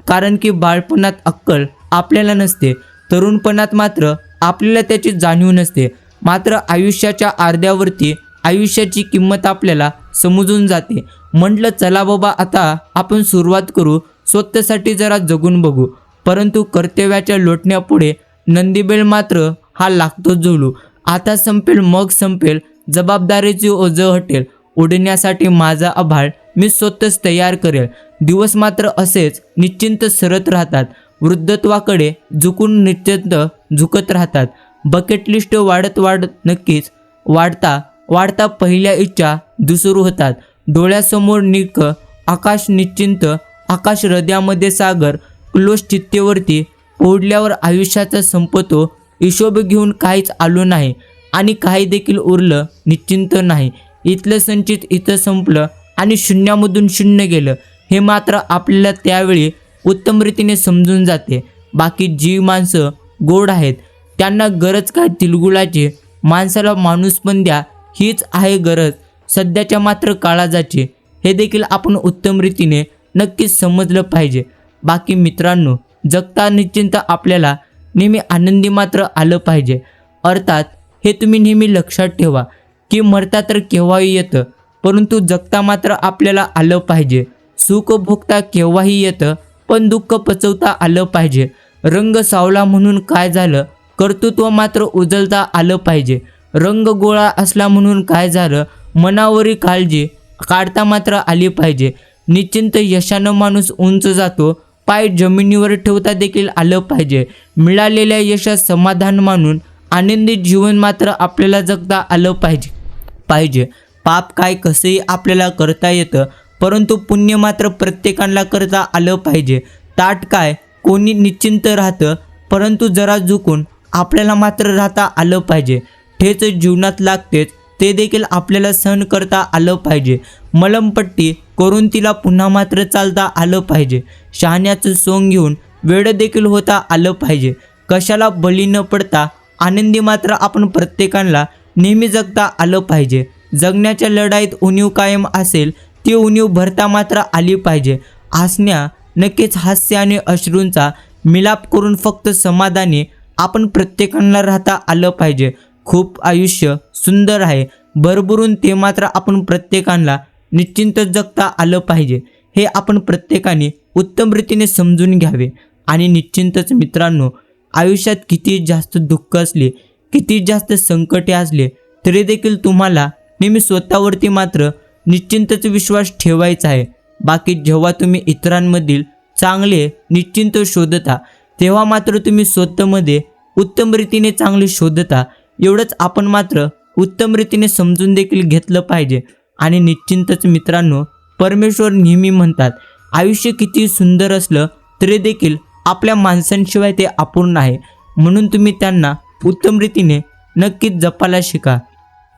कारण की बाळपणात अक्कल आपल्याला नसते, तरुणपणात मात्र आपल्याला त्याची जाणीव नसते. मात्र आयुष्याच्या अर्ध्यावरती आयुष्याची किंमत आपल्याला समजून जाते. म्हटलं चला बाबा आता आपण सुरुवात करू, स्वतःसाठी जरा जगून बघू. परंतु कर्तव्याच्या लोटण्यापुढे नंदीबैल मात्र हा लागतो झुलू. आता संपेल मग संपेल, जबाबदारीची ओझं हटेल, उडण्यासाठी माझा आभाळ मी स्वतःच तयार करेल. दिवस मात्र असेच निश्चिंत सरत राहतात, वृद्धत्वाकडे झुकून निश्चिंत झुकत राहतात. बकेट लिस्ट वाढत नक्कीच वाढता पहिल्या इच्छा दुसरू होतात. डोळ्यासमोर निक आकाश, निश्चिंत आकाश, हृदयामध्ये सागर, क्लोज चित्तेवरती ओढल्यावर आयुष्याचा संपतो. हिशोब घेऊन काहीच आलो नाही आणि काही देखील उरलं निश्चिंत नाही. इथलं संचित इथं संपलं आणि शून्यामधून शून्य गेलं हे मात्र आपल्याला त्यावेळी उत्तम रीतीने समजून जाते. बाकी जी माणसं गोड आहेत त्यांना गरज काय तिलगुलाची, माणसाला माणूस पण द्या हीच आहे गरज सध्याच्या मात्र काळाची. हे देखील आपण उत्तम रीतीने नक्कीच समजलं पाहिजे. बाकी मित्रांनो, जगता निश्चिंत आपल्याला नेहमी आनंदी मात्र आलं पाहिजे. अर्थात हे तुम्ही नेहमी लक्षात ठेवा की मरता तर केव्हाही येतं, परंतु जगता मात्र आपल्याला आलं पाहिजे. सुख भोगता केव्हाही येतं, पण दुःख पचवता आलं पाहिजे. रंग सावला म्हणून काय झालं, कर्तृत्व मात्र उजळता आलं पाहिजे. रंग गोळा असला म्हणून काय झालं, मनावरी काळजी काढता मात्र आली पाहिजे. निश्चिंत यशानं माणूस उंच जातो, पाय जमिनीवर ठेवता देखील आलं पाहिजे. मिळालेल्या यशात समाधान मानून आनंदी जीवन मात्र आपल्याला जगता आलं पाहिजे. पाप काय कसेही आपल्याला करता येतं, परंतु पुण्य मात्र प्रत्येकाला करता आलं पाहिजे. ताट काय कोणी निश्चिंत राहतं, परंतु जरा झुकून आपल्याला मात्र राहता आलं पाहिजे. ठेच जीवनात लागतेच, ते देखील आपल्याला सहन करता आलं पाहिजे. मलमपट्टी करून तिला पुन्हा मात्र चालता आलं पाहिजे. शहाण्याचं सोंग घेऊन वेड देखील होता आलं पाहिजे. कशाला बळी न पडता आनंदी मात्र आपण प्रत्येकाला नेहमी जगता आलं पाहिजे. जगण्याच्या लढाईत उणीव कायम असेल, ती उणीव भरता मात्र आली पाहिजे. हसण्या नक्कीच हास्य आणि अश्रूंचा मिलाप करून फक्त समाधानी आपण प्रत्येकाला राहता आलं पाहिजे. खूप आयुष्य सुंदर आहे, भरभरून ते मात्र आपण प्रत्येकाला निश्चिंत जगता आलं पाहिजे. हे आपण प्रत्येकाने उत्तम रीतीने समजून घ्यावे. आणि निश्चिंतच मित्रांनो, आयुष्यात किती जास्त दुःख असले, किती जास्त संकटे असले तरी देखील तुम्हाला नेहमी स्वतःवरती मात्र निश्चिंतच विश्वास ठेवायचा आहे. बाकी जेव्हा तुम्ही इतरांमधील चांगले निश्चिंत शोधता, तेव्हा मात्र तुम्ही स्वतःमध्ये उत्तम रीतीने चांगले शोधता. एवढंच आपण मात्र उत्तम रीतीने समजून देखील घेतलं पाहिजे. आणि निश्चिंतच मित्रांनो, परमेश्वर नेहमी म्हणतात आयुष्य किती सुंदर असलं तरी देखील आपल्या माणसांशिवाय ते अपूर्ण आहे. म्हणून तुम्ही त्यांना उत्तम रीतीने नक्कीच जपायला शिका.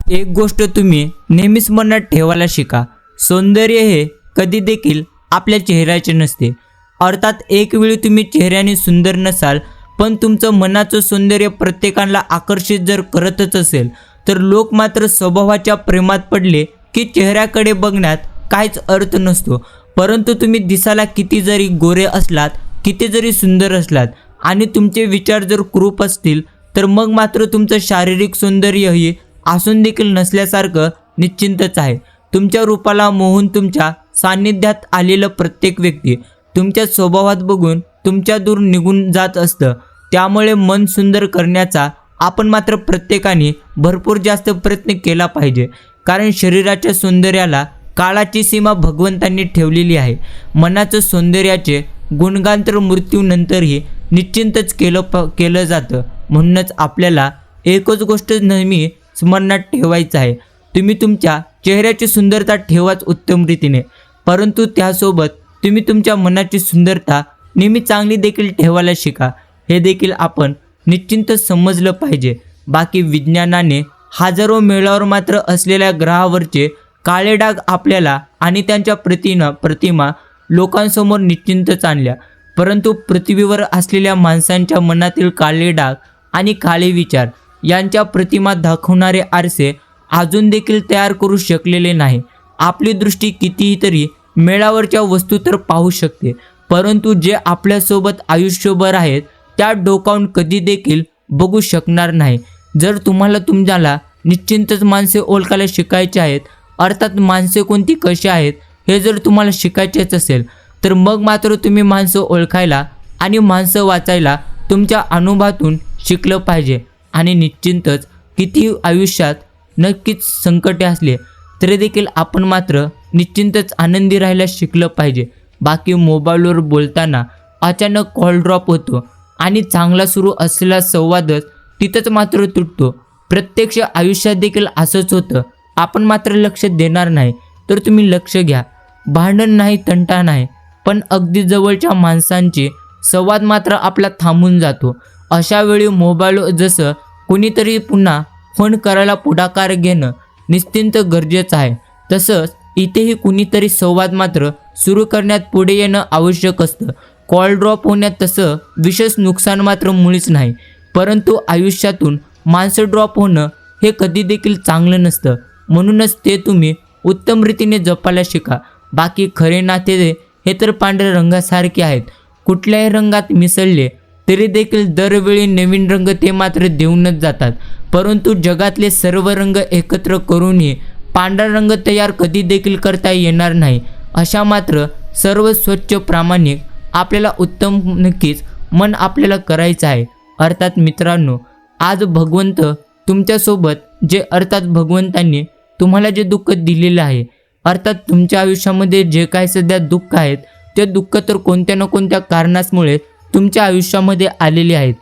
एक गोष्ट तुम्ही नेहमीच मनात ठेवायला शिका, सौंदर्य हे कधी देखील आपल्या चेहऱ्याचे नसते. अर्थात एक वेळी तुम्ही चेहऱ्याने सुंदर नसाल, पण तुमचं मनाचं सौंदर्य प्रत्येकाला आकर्षित जर करतच असेल तर लोक मात्र स्वभावाच्या प्रेमात पडले की चेहऱ्याकडे बघण्यात काहीच अर्थ नसतो. परंतु तुम्ही दिसायला किती जरी गोरे असलात, किती जरी सुंदर असलात आणि तुमचे विचार जर क्रूप असतील, तर मग मात्र तुमचं शारीरिक सौंदर्यही असून देखील नसल्यासारखं निश्चिंतच आहे. तुमच्या रूपाला मोहून तुमच्या सान्निध्यात आलेलं प्रत्येक व्यक्ती तुमच्या स्वभावात बघून तुमच्या दूर निघून जात असतं. त्यामुळे मन सुंदर करण्याचा आपण मात्र प्रत्येकाने भरपूर जास्त प्रयत्न केला पाहिजे. कारण शरीराच्या सौंदर्याला काळाची सीमा भगवंतांनी ठेवलेली आहे. मनाचं सौंदर्याचे गुणगान तर मृत्यूनंतरही निश्चिंतच केलं जातं. म्हणूनच आपल्याला एकच गोष्ट नेहमी स्मरणात ठेवायचं आहे. तुम्ही तुमच्या चेहऱ्याची सुंदरता ठेवाच उत्तम रीतीने, परंतु त्यासोबत तुम्ही तुमच्या मनाची सुंदरता नेहमी चांगली देखील ठेवायला शिका. हे देखील आपण निश्चिंत समजलं पाहिजे. बाकी विज्ञानाने हजारो मैलावर मात्र असलेल्या ग्रहावरचे काळे डाग आपल्याला आणि त्यांच्या प्रतिमा लोकांसमोर निश्चिंतच आणल्या. परंतु पृथ्वीवर असलेल्या माणसांच्या मनातील काळे डाग आणि काळे विचार यांच्या प्रतिमा दाखवणारे आरसे अजून देखील तयार करू शकलेले नाही. आपली दृष्टी कितीही तरी मेळावरच्या वस्तू तर पाहू शकते, परंतु जे आपल्यासोबत आयुष्यभर आहेत त्या डोकावून कधी देखील बघू शकणार नाही. जर तुम्हाला निश्चिंतच माणसे ओळखायला शिकायचे आहेत, अर्थात माणसे कोणती कशी आहेत हे जर तुम्हाला शिकायचेच असेल, तर मग मात्र तुम्ही माणसं ओळखायला आणि माणसं वाचायला तुमच्या अनुभवातून शिकलं पाहिजे. आणि निश्चिंतच किती आयुष्यात नक्कीच संकटे असले तरी देखील आपण मात्र निश्चिंतच आनंदी राहायला शिकलं पाहिजे. बाकी मोबाईलवर बोलताना अचानक कॉल ड्रॉप होतो आणि चांगला सुरू असलेला संवादच तिथंच मात्र तुटतो. प्रत्यक्ष आयुष्यात देखील असंच होतं. आपण मात्र लक्ष देणार नाही तर तुम्ही लक्ष घ्या. भांडण नाही, तंटा नाही, पण अगदी जवळच्या माणसांचे संवाद मात्र आपला थांबून जातो. अशा वेळी मोबाईल जसं कोणीतरी पुन्हा फोन करायला पुढाकार घेणं निश्चिंत गरजेचं आहे, तसंच इथेही कुणीतरी संवाद मात्र सुरू करण्यात पुढे येणं आवश्यक असतं. कॉल ड्रॉप होण्यात तसं विशेष नुकसान मात्र मुळीच नाही, परंतु आयुष्यातून माणसं ड्रॉप होणं हे कधी देखील चांगलं नसतं. म्हणूनच ते तुम्ही उत्तम रीतीने जपायला शिका. बाकी खरे नाते हे तर पांढऱ्या रंगासारखे आहेत. कुठल्याही रंगात मिसळले तरी देखील दरवेळी नवीन रंग ते मात्र देऊनच जातात. परंतु जगातले सर्व रंग एकत्र करूनही पांढरा रंग तयार कधी देखील करता येणार नाही. अशा मात्र सर्व स्वच्छ प्रामाणिक आपल्याला उत्तम नक्कीच मन आपल्याला करायचं आहे. अर्थात मित्रांनो, आज भगवंत तुमच्यासोबत अर्थात भगवंतांनी तुम्हाला जे दुःख दिलेलं आहे, अर्थात तुमच्या आयुष्यामध्ये जे काय सध्या दुःख आहेत ते दुःख तर कोणत्या ना कोणत्या कारणामुळे तुमच्या आयुष्यामध्ये आलेले आहेत.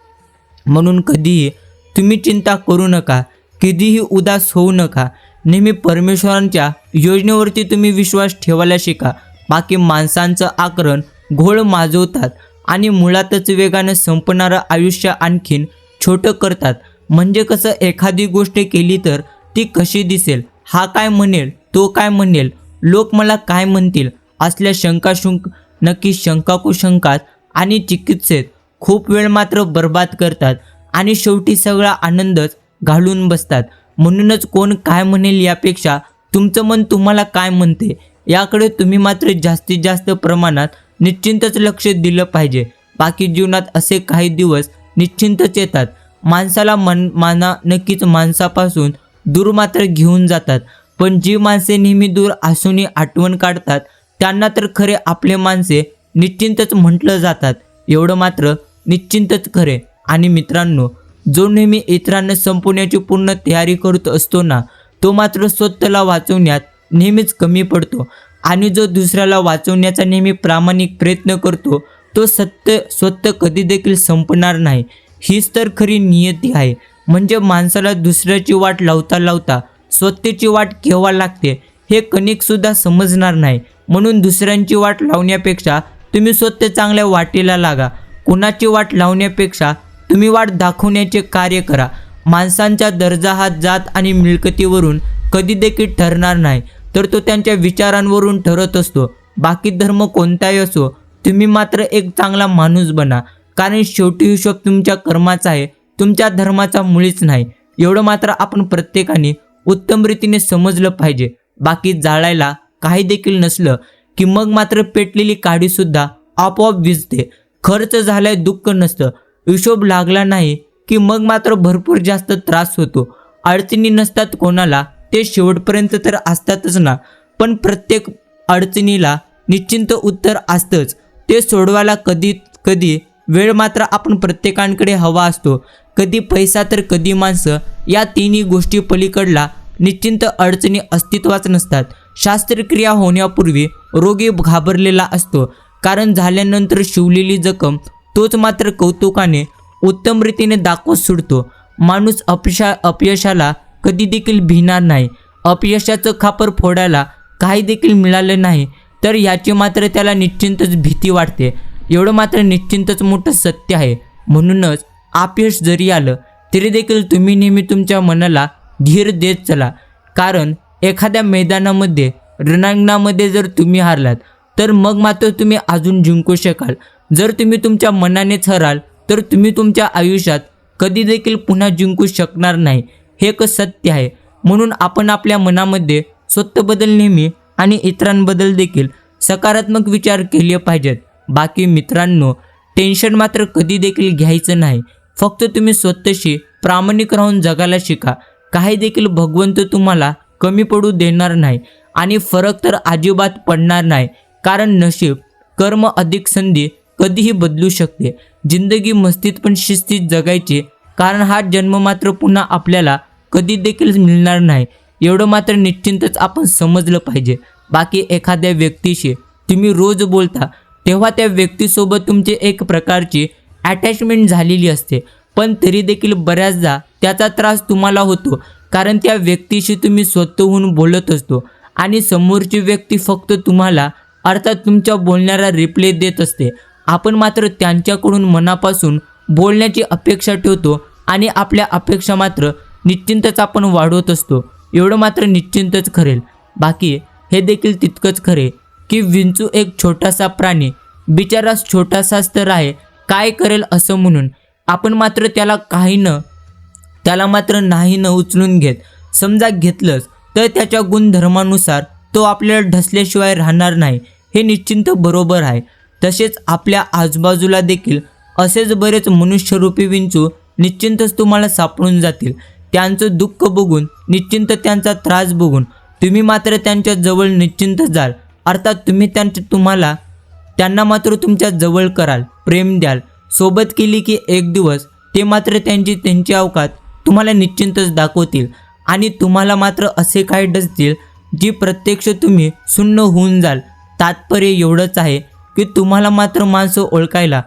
म्हणून कधीही तुम्ही चिंता करू नका, कधीही उदास होऊ नका. नेहमी परमेश्वरांच्या योजनेवरती तुम्ही विश्वास ठेवायला शिका. बाकी माणसांचं आकरण घोळ माजवतात आणि मुळातच वेगानं संपणारं आयुष्य आणखीन छोटं करतात. म्हणजे कसं, एखादी गोष्ट केली तर ती कशी दिसेल, हा काय म्हणेल, तो काय म्हणेल, लोक मला काय म्हणतील, असल्या नक्की शंकाकुशंकात आणि चिकित्सेत खूप वेळ मात्र बर्बाद करतात आणि शेवटी सगळा आनंदच घालून बसतात. म्हणूनच कोण काय म्हणेल यापेक्षा तुमचं मन तुम्हाला काय म्हणते याकडे तुम्ही मात्र जास्तीत जास्त प्रमाणात निश्चिंतच लक्ष दिलं पाहिजे. बाकी जीवनात असे काही दिवस निश्चिंतच येतात. माणसाला नक्कीच माणसापासून दूर मात्र घेऊन जातात, पण जी माणसे नेहमी दूर असूनही आठवण काढतात त्यांना तर खरे आपले माणसे निश्चिंतच म्हटलं जातात. एवढं मात्र निश्चिंतच खरे. आणि मित्रांनो, जो नेहमी इतरांना संपवण्याची पूर्ण तयारी करत असतो ना, तो मात्र स्वतःला वाचवण्यात नेहमीच कमी पडतो. आणि जो दुसऱ्याला वाचवण्याचा नेहमी प्रामाणिक प्रयत्न करतो तो स्वतः कधी देखील संपणार नाही. हीच तर खरी नियती आहे. म्हणजे माणसाला दुसऱ्याची वाट लावता लावता स्वतःची वाट केव्हा लागते हे कणिकसुद्धा समजणार नाही. म्हणून दुसऱ्यांची वाट लावण्यापेक्षा तुम्ही स्वतः चांगल्या वाटेला लागा. कुणाची वाट लावण्यापेक्षा तुम्ही वाट दाखवण्याचे कार्य करा. माणसांचा दर्जा हा जात आणि मिळकतीवरून कधी देखील ठरणार नाही, तर तो त्यांच्या विचारांवरून ठरत असतो. बाकी धर्म कोणताही असो, तुम्ही मात्र एक चांगला माणूस बना. कारण शेवटी हिशोब तुमच्या कर्माचा आहे, तुमच्या धर्माचा मुळीच नाही. एवढं मात्र आपण प्रत्येकाने उत्तम रीतीने समजलं पाहिजे. बाकी जाळायला काही देखील नसलं की मग मात्र पेटलेली काडीसुद्धा आपोआप विझते. खर्च झालाय दुःख नसतं, हिशोब लागला नाही की मग मात्र भरपूर जास्त त्रास होतो. अडचणी नसतात कोणाला, ते शेवटपर्यंत तर असतातच ना, पण प्रत्येक अडचणीला निश्चिंत उत्तर असतंच. ते सोडवायला कधी कधी वेळ मात्र आपण प्रत्येकाकडे हवा असतो. कधी पैसा तर कधी माणसं. या तिन्ही गोष्टी पलीकडला निश्चिंत अडचणी अस्तित्वाच नसतात. शस्त्रक्रिया होण्यापूर्वी रोगी घाबरलेला असतो, कारण झाल्यानंतर शिवलेली जखम तोच मात्र कौतुकाने उत्तम रीतीने दाखवत सुटतो. माणूस अपयशाला कधी देखील भिणार नाही. अपयशाचं खापर फोडायला काही देखील मिळालं नाही तर याची मात्र त्याला निश्चिंतच भीती वाटते. एवढं मात्र निश्चिंतच मोठं सत्य आहे. म्हणूनच अपयश जरी आलं तरी देखील तुम्ही नेहमी तुमच्या मनाला धीर देत चला, कारण एखाद्या मैदानामध्ये रणांगणामध्ये जर तुम्ही हारलात तर मग मात्र तुम्ही अजून जिंकू शकाल. जर तुम्ही तुमच्या मनानेच हराल तर तुम्ही तुमच्या आयुष्यात कधी देखील पुन्हा जिंकू शकणार नाही. हे एक सत्य आहे. म्हणून आपण आपल्या मनामध्ये स्वतःबद्दल नेहमी आणि इतरांबद्दल देखील सकारात्मक विचार केले पाहिजेत. बाकी मित्रांनो, टेन्शन मात्र कधी देखील घ्यायचं नाही. फक्त तुम्ही स्वतःशी प्रामाणिक राहून जगायला शिका. काही देखील भगवंत तुम्हाला कमी पडू देणार नाही आणि फरक तर अजिबात पडणार नाही, कारण नशीब, कर्म अधिक संधी कधीही बदलू शकते. जिंदगी मस्तीत पण शिस्तीत जगायची, कारण हा जन्म मात्र पुन्हा आपल्याला कधी देखील मिळणार नाही. एवढं मात्र निश्चिंतच आपण समजलं पाहिजे. बाकी एखाद्या व्यक्तीशी तुम्ही रोज बोलता तेव्हा त्या व्यक्तीसोबत तुमची एक प्रकारची अटॅचमेंट झालेली असते, पण तरी देखील बऱ्याचदा त्याचा त्रास तुम्हाला होतो, कारण त्या व्यक्तीशी तुम्ही स्वतःहून बोलत असतो आणि समोरची व्यक्ती फक्त तुम्हाला अर्थात तुमच्या बोलण्याला रिप्लाय देत असते. आपण मात्र त्यांच्याकडून मनापासून बोलण्याची अपेक्षा ठेवतो आणि आपल्या अपेक्षा मात्र निश्चिंतच आपण वाढवत असतो. एवढं मात्र निश्चिंतच खरेल. बाकी हे देखील तितकंच खरे की विंचू एक छोटासा प्राणी, बिचारा छोटासाच तर आहे, काय करेल असं म्हणून आपण मात्र त्याला मात्र नाही न उचलून घेत. समजा घेतलंच तर त्याच्या गुणधर्मानुसार तो आपल्याला ढसल्याशिवाय राहणार नाही. हे निश्चिंत बरोबर आहे. तसेच आपल्या आजूबाजूला देखील असेच बरेच मनुष्यरूपी विंचू निश्चिंतच तुम्हाला सापडून जातील. त्यांचं दुःख बघून, निश्चिंत त्यांचा त्रास बघून तुम्ही मात्र त्यांच्या जवळ निश्चिंत जाल. अर्थात तुम्ही त्यांना मात्र तुमच्या जवळ कराल, प्रेम द्याल. सोबत केली की एक दिवस ते मात्र त्यांची अवकात तुम्हाला निश्चिंतच दाखवतील आणि तुम्हाला मात्र असे काही डसतील जी प्रत्यक्ष तुम्ही सुन्न होऊन जाल. तात्पर्य एवढंच आहे की तुम्हाला मात्र माणसं ओळखायला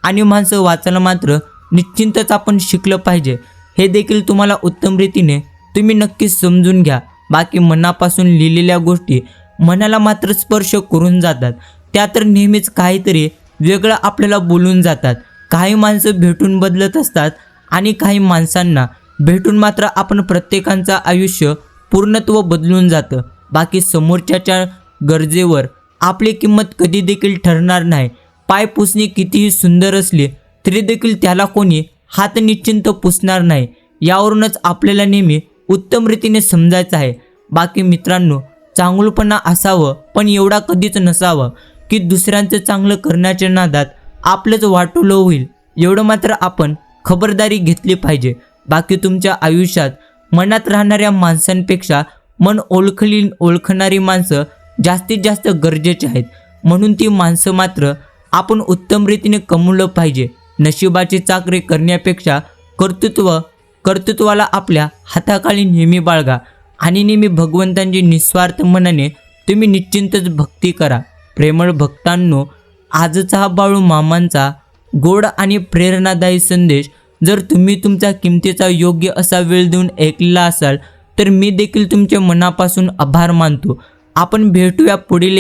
आणि माणसं वाचायला मात्र निश्चिंतच आपण शिकलं पाहिजे. हे देखील तुम्हाला उत्तम रीतीने तुम्ही नक्कीच समजून घ्या. बाकी मनापासून लिहिलेल्या गोष्टी मनाला मात्र स्पर्श करून जातात. त्या तर नेहमीच काहीतरी वेगळं आपल्याला बोलून जातात. काही माणसं भेटून बदलत असतात आणि काही माणसांना भेटून मात्र आपण प्रत्येकाचं आयुष्य पूर्णत्व बदलून जातं. बाकी समोरच्याच्या गरजेवर आपली किंमत कधी देखील ठरणार नाही. पाय पुसणी कितीही सुंदर असली तरी देखील त्याला कोणी हात निश्चिंत पुसणार नाही. यावरूनच आपल्याला नेहमी उत्तम रीतीने समजायचं आहे. बाकी मित्रांनो, चांगुलपणा असावं पण एवढा कधीच नसावं की दुसऱ्यांचं चांगलं करण्याच्या नादात आपलंच वाटोळं होईल. एवढं मात्र आपण खबरदारी घेतली पाहिजे. बाकी तुमच्या आयुष्यात मनात राहणाऱ्या माणसांपेक्षा मन ओळखणारी माणसं जास्तीत जास्त गरजेचे आहेत. म्हणून ती माणसं मात्र आपण उत्तम रीतीने कमवलं पाहिजे. नशिबाची चाकरी करण्यापेक्षा कर्तृत्वाला आपल्या हाताखाली नेहमी बाळगा आणि नेहमी भगवंतांची निस्वार्थ मनाने तुम्ही निश्चिंतच भक्ती करा. प्रेमळ भक्तांनो, आजचा हा बाळू मामांचा गोड आणि प्रेरणादायी संदेश जर तुम्ही तुमचा किमतीचा योग्य असा वेळ देऊन ऐकलेला असाल तर मी देखील तुमच्या मनापासून आभार मानतो. आपण भेटूया पुढील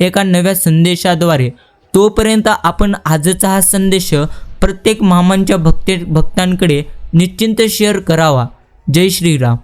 एका नव्या संदेशाद्वारे. तोपर्यंत आपण आजचा हा संदेश प्रत्येक मामांच्या भक्तांकडे निश्चिंत शेअर करावा. जय श्रीराम.